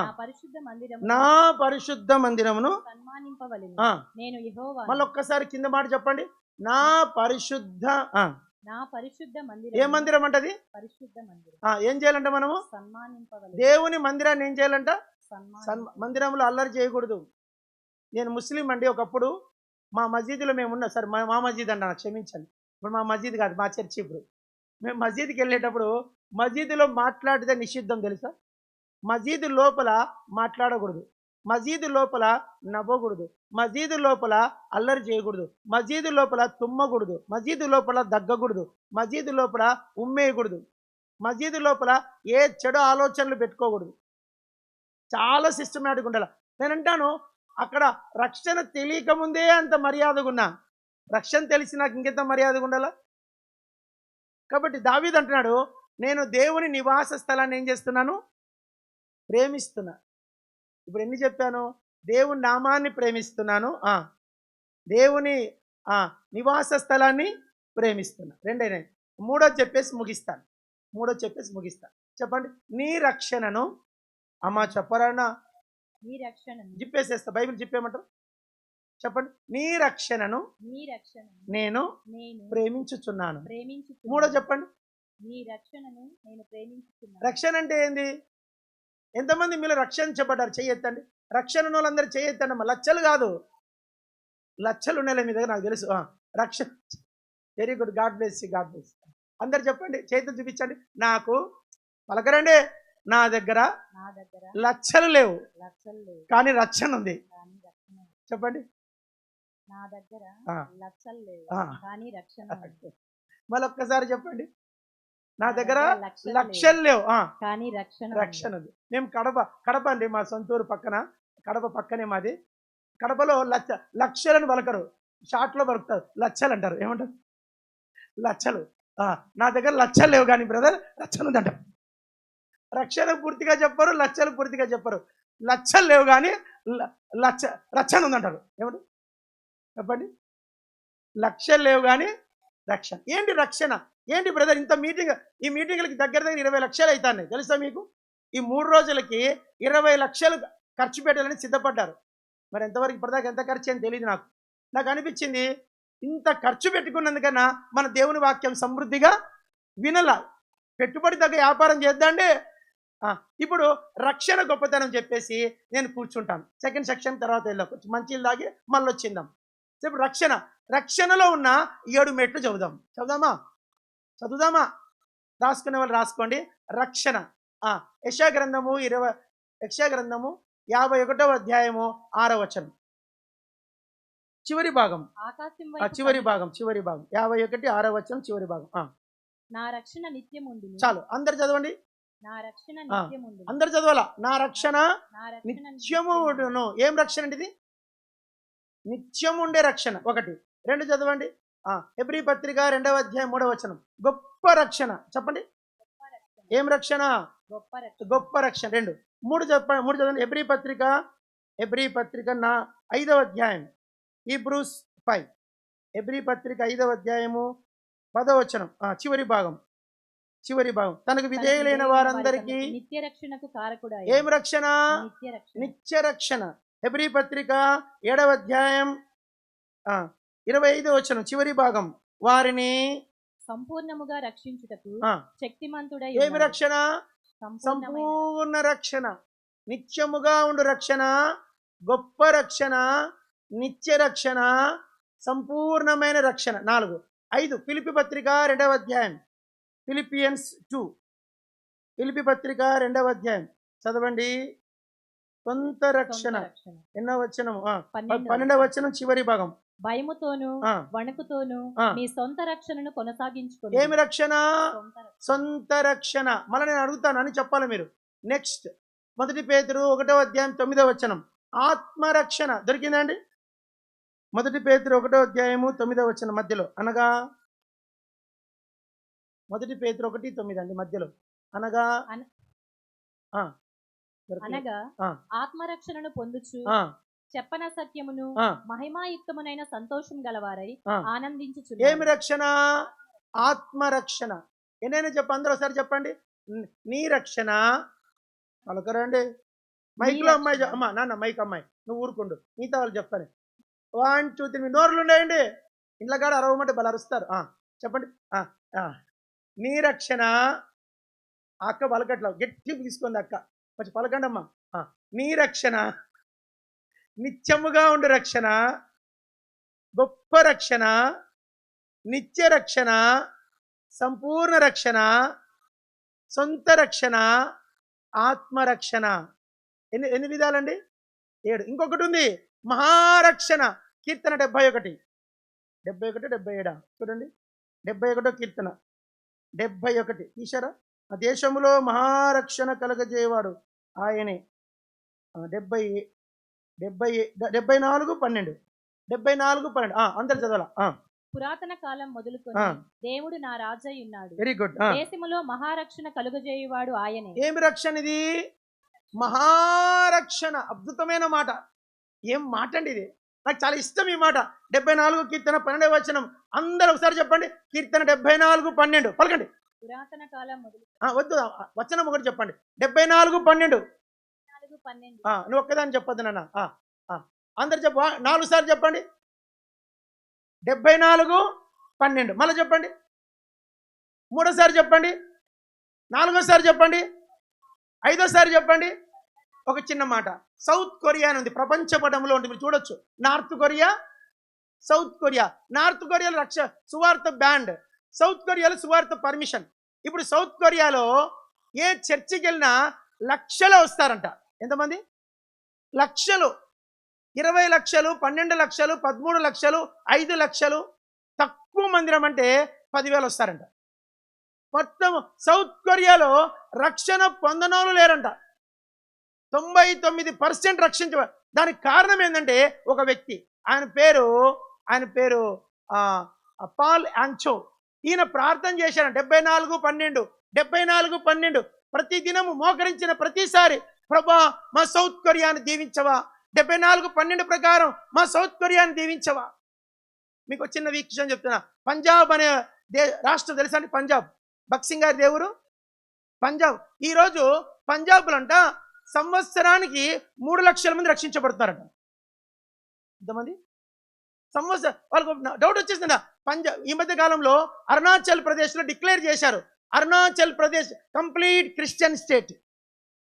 నా పరిశుద్ధ మందిరమును సన్మానింపవలెను. నేను యెహోవా. మళ్ళొక్కసారి కింద మాట చెప్పండి. నా పరిశుద్ధ మందిరం. ఏ మందిరం అంటది? పరిశుద్ధ మందిరం. ఏం చేయాలంట మనము? సన్మానింపవలెను. దేవుని మందిరాన్ని ఏం చేయాలంట? మందిరంలో అల్లరి చేయకూడదు. నేను ముస్లిం అండి. ఒకప్పుడు మా మసీదులో మేము ఉన్నాం. మా మసీద్ అన్న, క్షమించండి. ఇప్పుడు మా మసీద్ కాదు, మా చర్చి. ఇప్పుడు మేము మసీద్కి వెళ్ళేటప్పుడు మసీదులో మాట్లాడితే నిషిద్ధం, తెలుసా? మసీదు లోపల మాట్లాడకూడదు, మసీదు లోపల నవ్వకూడదు, మసీదు లోపల అల్లరి చేయకూడదు, మసీదు లోపల తుమ్మకూడదు, మసీదు లోపల దగ్గకూడదు, మసీదు లోపల ఉమ్మేయకూడదు, మసీదు లోపల ఏ చెడు ఆలోచనలు పెట్టుకోకూడదు. చాలా సిస్టమేటిక్ ఉండాలి. నేను అంటాను, అక్కడ రక్షణ తెలియక ముందే అంత మర్యాదగా ఉన్నా, రక్షణ తెలిసి నాకు ఇంకెంత మర్యాదగా ఉండాలా? కాబట్టి దావీదు అంటున్నాడు, నేను దేవుని నివాస స్థలాన్ని ఏం చేస్తున్నాను? ప్రేమిస్తున్నా. ఇప్పుడు ఎన్ని చెప్పాను? దేవుని నామాన్ని ప్రేమిస్తున్నాను, దేవుని నివాస స్థలాన్ని ప్రేమిస్తున్నా, రెండైనాయి. మూడోది చెప్పేసి ముగిస్తాను. చెప్పండి. నీ రక్షణను, అమ్మా చెప్పరానా? నీ రక్షణను, జిప్పేసేస్తా, బైబిల్ జిప్పేయమంటారు. చెప్పండి. నీ రక్షణను నేను ప్రేమించుచున్నాను. మూడో చెప్పండి. నీ రక్షణను నేను ప్రేమించుచున్నాను. రక్షణ అంటే ఏంది? ఎంతమంది మీలో రక్షించబడ్డారు? చెయ్యెత్తండి. రక్షణ వాళ్ళందరూ చెయ్యెత్తండి అమ్మా. లచ్చలు కాదు, లచ్చలు ఉన్నాయి మీ దగ్గర, నాకు తెలుసు. రక్షణ, వెరీ గుడ్, గాడ్ బ్లెస్. అందరు చెప్పండి, చేతులు చూపించండి. నాకు పలకరండి. నా దగ్గర లచ్చలు లేవు, కానీ రక్షణ ఉంది. చెప్పండి. నా దగ్గర లక్షలు లేవు, కానీ రక్షణ ఉంది. మళ్ళొక్కసారి చెప్పండి. నా దగ్గర లక్షలు లేవు, కానీ రక్షణ ఉంది. మేము కడప అండి, మా సొంతూరు పక్కన, కడప పక్కనే మాది. కడపలో లక్షలను పలకరు, షార్ట్లో పలుకుతారు, లచ్చలు అంటారు. ఏమంటారు? లచ్చలు. నా దగ్గర లచ్చలు లేవు కానీ బ్రదర్ రక్షణ ఉందంట. రక్షణ పూర్తిగా చెప్పరు, లచ్చలు పూర్తిగా చెప్పరు. లచ్చలు లేవు కానీ రక్షణ ఉందంటారు. ఏమంటారు? చెప్పండి. లక్షలు లేవు కానీ రక్షణ. ఏంటి రక్షణ? ఏంటి బ్రదర్? ఇంత ఈ మీటింగ్లకి దగ్గర 20 లక్షలు అవుతాయి, తెలుసా మీకు? ఈ 3 రోజులకి 20 లక్షలు ఖర్చు పెట్టాలని సిద్ధపడ్డారు. మరి ఎంతవరకు ఇప్పటిదాకా ఎంత ఖర్చు అని తెలియదు. నాకు అనిపించింది, ఇంత ఖర్చు పెట్టుకున్నందుకన్నా మన దేవుని వాక్యం సమృద్ధిగా వినలా, పెట్టుబడి తగ్గ వ్యాపారం చేద్దాండి. ఇప్పుడు రక్షణ గొప్పతనం చెప్పేసి నేను కూర్చుంటాను. సెకండ్ సెక్షన్ తర్వాత వెళ్ళాం, కొంచెం మంచిలు తాగి మళ్ళీ వచ్చిందాం. ఇప్పుడు రక్షణలో ఉన్న 7 మెట్లు చదువుదామా? రాసుకునే వాళ్ళు రాసుకోండి. రక్షణ. యెషయా గ్రంథము 51వ అధ్యాయము 6వ వచనం, చివరి భాగం. 51 6వ వచనం చివరి భాగం. నా రక్షణ నిత్యముండును. చాలు, అందరు చదవండి. నా రక్షణ నిత్యముండును. అందరు చదవాలా? నా రక్షణ నిత్యముండును. ఏం రక్షణ అండి ఇది? నిత్యం ఉండే రక్షణ. 1 2 చదవండి. హెబ్రీ పత్రిక 2వ అధ్యాయం 3వ వచనం, గొప్ప రక్షణ. చెప్పండి. ఏం రక్షణ? గొప్ప రక్షణ. 2 3 చదవండి. హెబ్రీ పత్రిక 5వ అధ్యాయం, హీబ్రూస్ 5, హెబ్రీ పత్రిక 5వ అధ్యాయము 10వ వచనం, చివరి భాగం. తనకు విధేయులైన వారందరికీ నిత్య రక్షణకు కారకుడు. ఏం రక్షణ? నిత్య రక్షణ. హెబ్రీ పత్రిక 7వ అధ్యాయం 25వ వచనం, చివరి భాగం, వారిని సంపూర్ణముగా రక్షించుటకు శక్తిమంతుడై. ఏమి రక్షణ? సంపూర్ణ రక్షణ, నిత్యముగా ఉండు రక్షణ, గొప్ప రక్షణ, నిత్య రక్షణ, సంపూర్ణమైన రక్షణ. 4 5 ఫిలిప్పీ పత్రిక 2వ అధ్యాయం, ఫిలిపియన్స్ 2, ఫిలిప్పీ పత్రిక 2వ అధ్యాయం చదవండి. సొంత రక్షణ. ఎన్నో వచనం? 12వ వచనం చివరి భాగం. భయముతోను వణుకుతోను మీ సొంత రక్షణను కొనసాగించుకోండి. ఏమి రక్షణ? సొంత రక్షణ. మళ్ళీ నేను అడుగుతాను అని చెప్పాలి మీరు. నెక్స్ట్ 1 పేతురు 1వ అధ్యాయం 9వ వచనం, ఆత్మరక్షణ. దొరికిందండి? 1 పేతురు 1వ అధ్యాయము 9వ వచనం మధ్యలో, అనగా 1 పేతురు 1:9 అండి మధ్యలో, అనగా ఆత్మరక్షణను పొందుచు చెప్పన సత్యమును మహిమాయుక్తమునైన సంతోషం గలవారై ఆనందించుచు. ఏమి రక్షణ? ఆత్మరక్షణ. ఏనైనా అందరూ ఒకసారి చెప్పండి. నీ రక్షణ. పలకరండి. మైక్లో అమ్మాయి, నాన్న మైక్ అమ్మాయి నువ్వు ఊరుకుండు, మిగతా వాళ్ళు చెప్తాను. 1 2 3 నోర్లు ఉన్నాయండి, ఇంట్లో కాడ అరవమంటే బల అరుస్తారు. చెప్పండి. నీ రక్షణ. అక్క పలకట్లా, గట్టి తీసుకుంది అక్క, కొంచెం పలకండి అమ్మా. నీ రక్షణ నిత్యముగా ఉండు రక్షణ, గొప్ప రక్షణ, నిత్య రక్షణ, సంపూర్ణ రక్షణ, సొంత రక్షణ, ఆత్మరక్షణ. ఎన్ని ఎన్ని విధాలండి? 7. ఇంకొకటి ఉంది, మహారక్షణ. కీర్తన 71, 77 చూడండి. 71 కీర్తన 71 తీశారా? ఆ దేశములో మహారక్షణ కలగజేవాడు ఆయనే. 74, 12 74, 12 అందరు చదవాలా? పురాతన కాలం మొదలుకొని దేవుడు నా రాజై ఉన్నాడు. Very good. దేశములో మహారక్షణ కలుగజేయువాడు ఆయనే. ఏమి రక్షణ ఇది? మహారక్షణ. అద్భుతమైన మాట. ఏం మాట అండి ఇది! నాకు చాలా ఇష్టం ఈ మాట. 74 కీర్తన 12వ వచనం. అందరూ ఒకసారి చెప్పండి. కీర్తన 74, 12 పలకండి. పురాతన కాలం మొదలు వద్దు, వచనం ఒకటి చెప్పండి. 74, 12. 12 నువ్వు ఒక్కదాన్ని చెప్పొద్దు నాన్న. అందరు చెప్ప 4 సార్లు చెప్పండి. 74, 12 మళ్ళీ చెప్పండి. 3సారి చెప్పండి. 4సారి చెప్పండి. 5సారి చెప్పండి. ఒక చిన్న మాట. సౌత్ కొరియా అని ఉంది, ప్రపంచ పటంలో ఉంటుంది, మీరు చూడొచ్చు. North Korea, south Korea. North కొరియాలో సువార్త బ్యాండ్, సౌత్ కొరియాలో సువార్త పర్మిషన్. ఇప్పుడు సౌత్ కొరియాలో ఏ చర్చికి వెళ్ళినా లక్షలు వస్తారంట. ఎంతమంది? లక్షలు. 20 లక్షలు, 12 లక్షలు, 13 లక్షలు, 5 లక్షలు. తక్కువ మందిరం అంటే 10,000 వస్తారంట. మొత్తం సౌత్ కొరియాలో రక్షణ పొందనోళ్ళు లేరంట. 99% రక్షించ. దానికి కారణం ఏంటంటే ఒక వ్యక్తి, ఆయన పేరు పాల్ యాంచో. ఈయన ప్రార్థన చేశాడు. 74, 12 74, 12 ప్రతి దినము మోకరించిన ప్రతిసారి, ప్రభా మా సౌత్ కొరియాని దీవించవా, 74, 12 ప్రకారం మా సౌత్ కొరియాని దీవించవా. మీకు చిన్న వీక్షణ చెప్తున్నా. పంజాబ్ అనే రాష్ట్రం తెలుసా అండి? పంజాబ్, బక్సింగ్ గారి దేవుడు పంజాబ్. ఈరోజు పంజాబ్లో అంట సంవత్సరానికి 3 లక్షల మంది రక్షించబడుతున్నారంట. ఎంతమంది? సంవత్సరం. వాళ్ళకు డౌట్ వచ్చేసిందా? ఈ మధ్య కాలంలో అరుణాచల్ ప్రదేశ్లో డిక్లేర్ చేశారు, Arunachal Pradesh complete Christian state,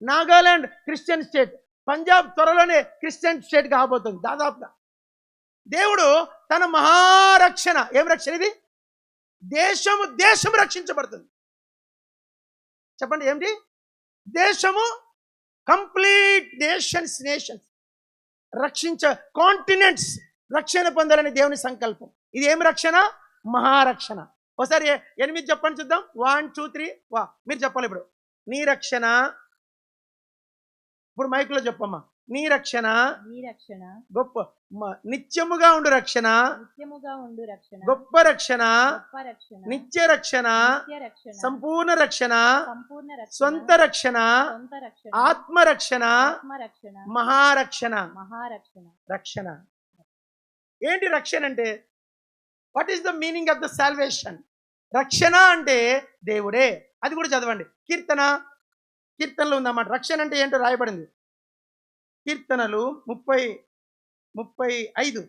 Nagaland Christian state, Punjab త్వరలోనే క్రిస్టియన్ స్టేట్ కాబోతుంది దాదాపుగా. దేవుడు తన మహారక్షణ. ఏం రక్షణ ఇది? దేశము రక్షించబడుతుంది. చెప్పండి ఏమిటి? దేశము, కంప్లీట్ నేషన్స్ రక్షించ, కాంటినెంట్స్ రక్షణ పొందాలని దేవుని సంకల్పం. ఇది ఏమి రక్షణ? మహారక్షణ. ఒకసారి 8 చెప్పండి చూద్దాం. 1 2 3 మీరు చెప్పాలి ఇప్పుడు. నీ రక్షణ. ఇప్పుడు మైకులో చెప్పమ్మా. నీ రక్షణ గొప్ప, నిత్యముగా ఉండు రక్షణ, గొప్ప రక్షణ, నిత్య రక్షణ, సంపూర్ణ రక్షణ, సొంత రక్షణ, ఆత్మరక్షణ, మహారక్షణ. రక్షణ ఏంటి? రక్షణ అంటే what is the meaning of the salvation? రక్షణ అంటే దేవుడే. అది కూడా చదవండి. కీర్తనలో ఉందన్నమాట. రక్షణ అంటే ఏంటో రాయబడింది. కీర్తనలు 35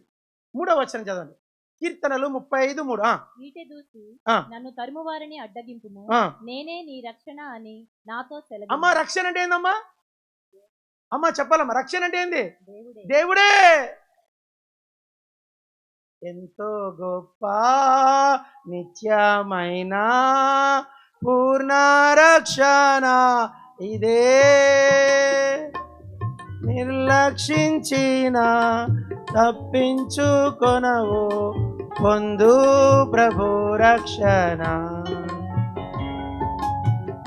3వ వచనం చదవండి. కీర్తనలు 35, 3. నన్ను తరుము వారిని అడ్డగింపుము, నేనే నీ రక్షణ అని నాతో సెలవు. అమ్మా రక్షణ అంటే ఏందమ్మా? అమ్మా చెప్పాలమ్మా, రక్షణ అంటే ఏంది? దేవుడే. ఎంతో గొప్ప నిత్యమైన పూర్ణ రక్షణ ఇదే, నిర్లక్షించిన తప్పించుకొనవు పొందు ప్రభు రక్షణ.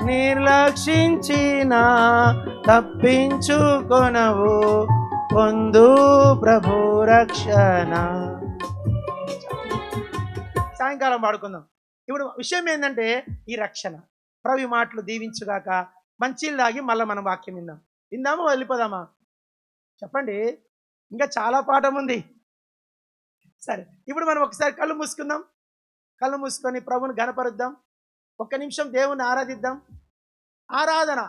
నిర్లక్షించిన తప్పించుకొనవు పొందు ప్రభు రక్షణ. సాయంకాలం పాడుకుందాం. ఇప్పుడు విషయం ఏంటంటే ఈ రక్షణ. ప్రభు మాటలు దీవించుగాక. మంచిలు తాగి మళ్ళీ మనం వాక్యం విందాము వెళ్ళిపోదామా? చెప్పండి, ఇంకా చాలా పాఠం ఉంది. సరే, ఇప్పుడు మనం ఒకసారి కళ్ళు మూసుకుందాం. కళ్ళు మూసుకొని ప్రభుని ఘనపరుద్దాం. 1 నిమిషం దేవుని ఆరాధిద్దాం. ఆరాధన.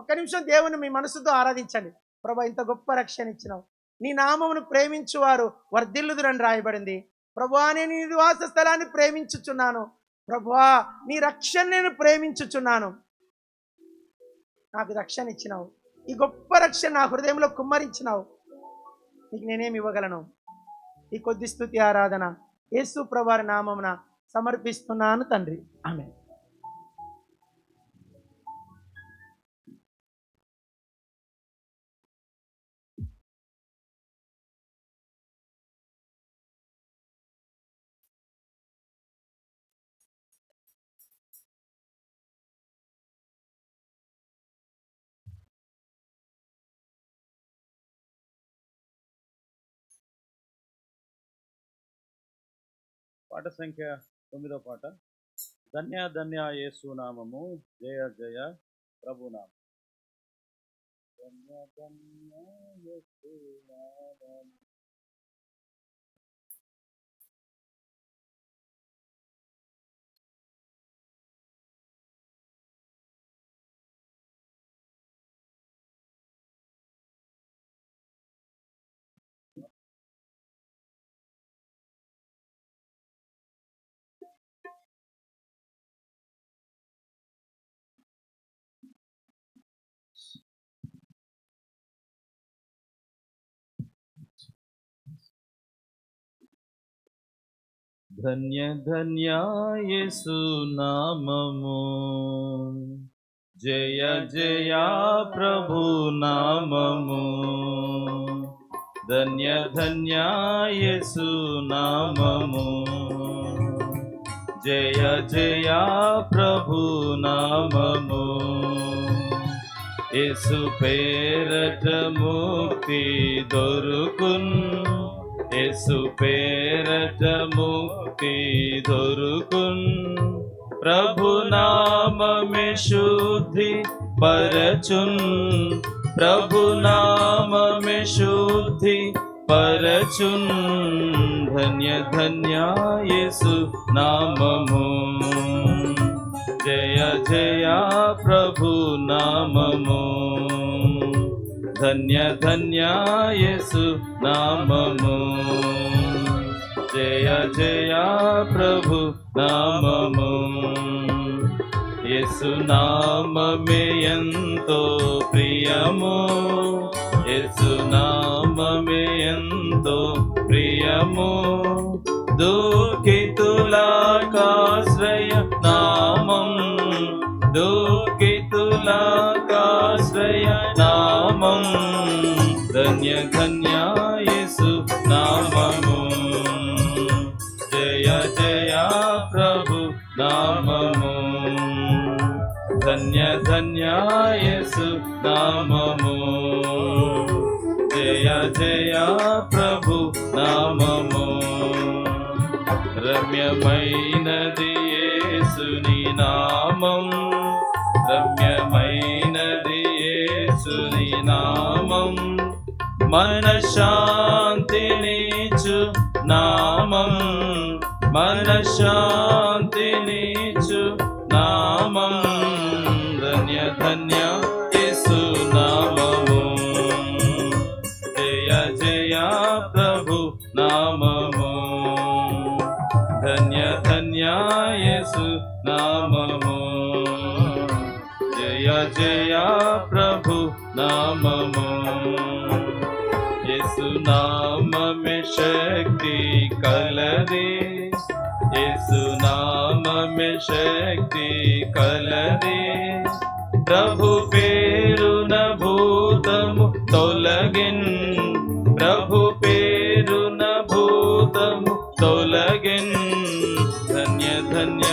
1 నిమిషం దేవుని మీ మనసుతో ఆరాధించండి. ప్రభు ఇంత గొప్ప రక్షణ ఇచ్చినావు, నీ నామమును ప్రేమించువారు వర్ధిల్లుదురని రాయబడింది. ప్రభువా నేను నీ నివాస స్థలాన్ని ప్రేమించుచున్నాను. ప్రభువా నీ రక్షణ నేను ప్రేమించుచున్నాను. నాకు రక్షణ ఇచ్చినావు, ఈ గొప్ప రక్షణ నా హృదయంలో కుమ్మరించినావు. నీకు నేనేమి ఇవ్వగలను? ఈ కొద్ది స్తుతి ఆరాధన యేసు ప్రభువారి నామమున సమర్పిస్తున్నాను తండ్రి. ఆమేన్. పాట సంఖ్య 9వ పాట. ధన్య ధన్య యేసు నామము, జయ జయ ప్రభునామం. ధన్య ధన్య యేసు నామము. ధన్య ధన్య యేసు నామము, జయ జయ ప్రభు నామము. ధన్య ధన్య యేసు నామము, జయ జయ ప్రభు నామము. యేసు పేరట ముక్తి దొరుకున్, యేసు పేరట ముక్తి దొరుకున్. ప్రభు నామమే శుద్ధి పరచున్, ప్రభు నామమే శుద్ధి పరచున్. ధన్య ధన్య యేసు నామము, జయ జయ ప్రభు నామము. ధన్య ధన్య యేసు నామము, జయ జయ ప్రభు నామము. యేసు నామమే ఎంతో ప్రియము, యేసు నామమే ఎంతో ప్రియము. దుఃఖితులకాశ్రయ నామం, దుఃఖితులకాశ్రయ నామం. ధన్య ధన్య యేసు నామము, జయ జయ ప్రభు నామము. ధన్య ధన్య యేసు నామము, జయ జయ ప్రభు నామము. రమ్యమైనది యేసుని నామం, రమ్యమైనది యేసుని నామం. మనశ్శాంతినిచ్చు నామం, మనశ్శాంతినిచ్చు నామం. ధన్య ధన్య యేసు నామము, జయ జయ ప్రభు నామము. ధన్య ధన్య యేసు నామము, జయ జయ ప్రభు నామము. యేసు నామమే శక్తి కలది, యేసు నామమే శక్తి కలది. ప్రభు పేరున భూతము తొలగిన్, ప్రభు పేరున భూతము తొలగిన్. ధన్య ధన్య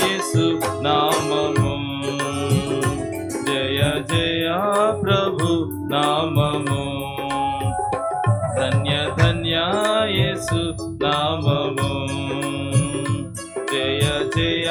యేసు నామము, జయ జయ ప్రభు నామము. ధన్య ధన్య యేసు నామము, జయ జయ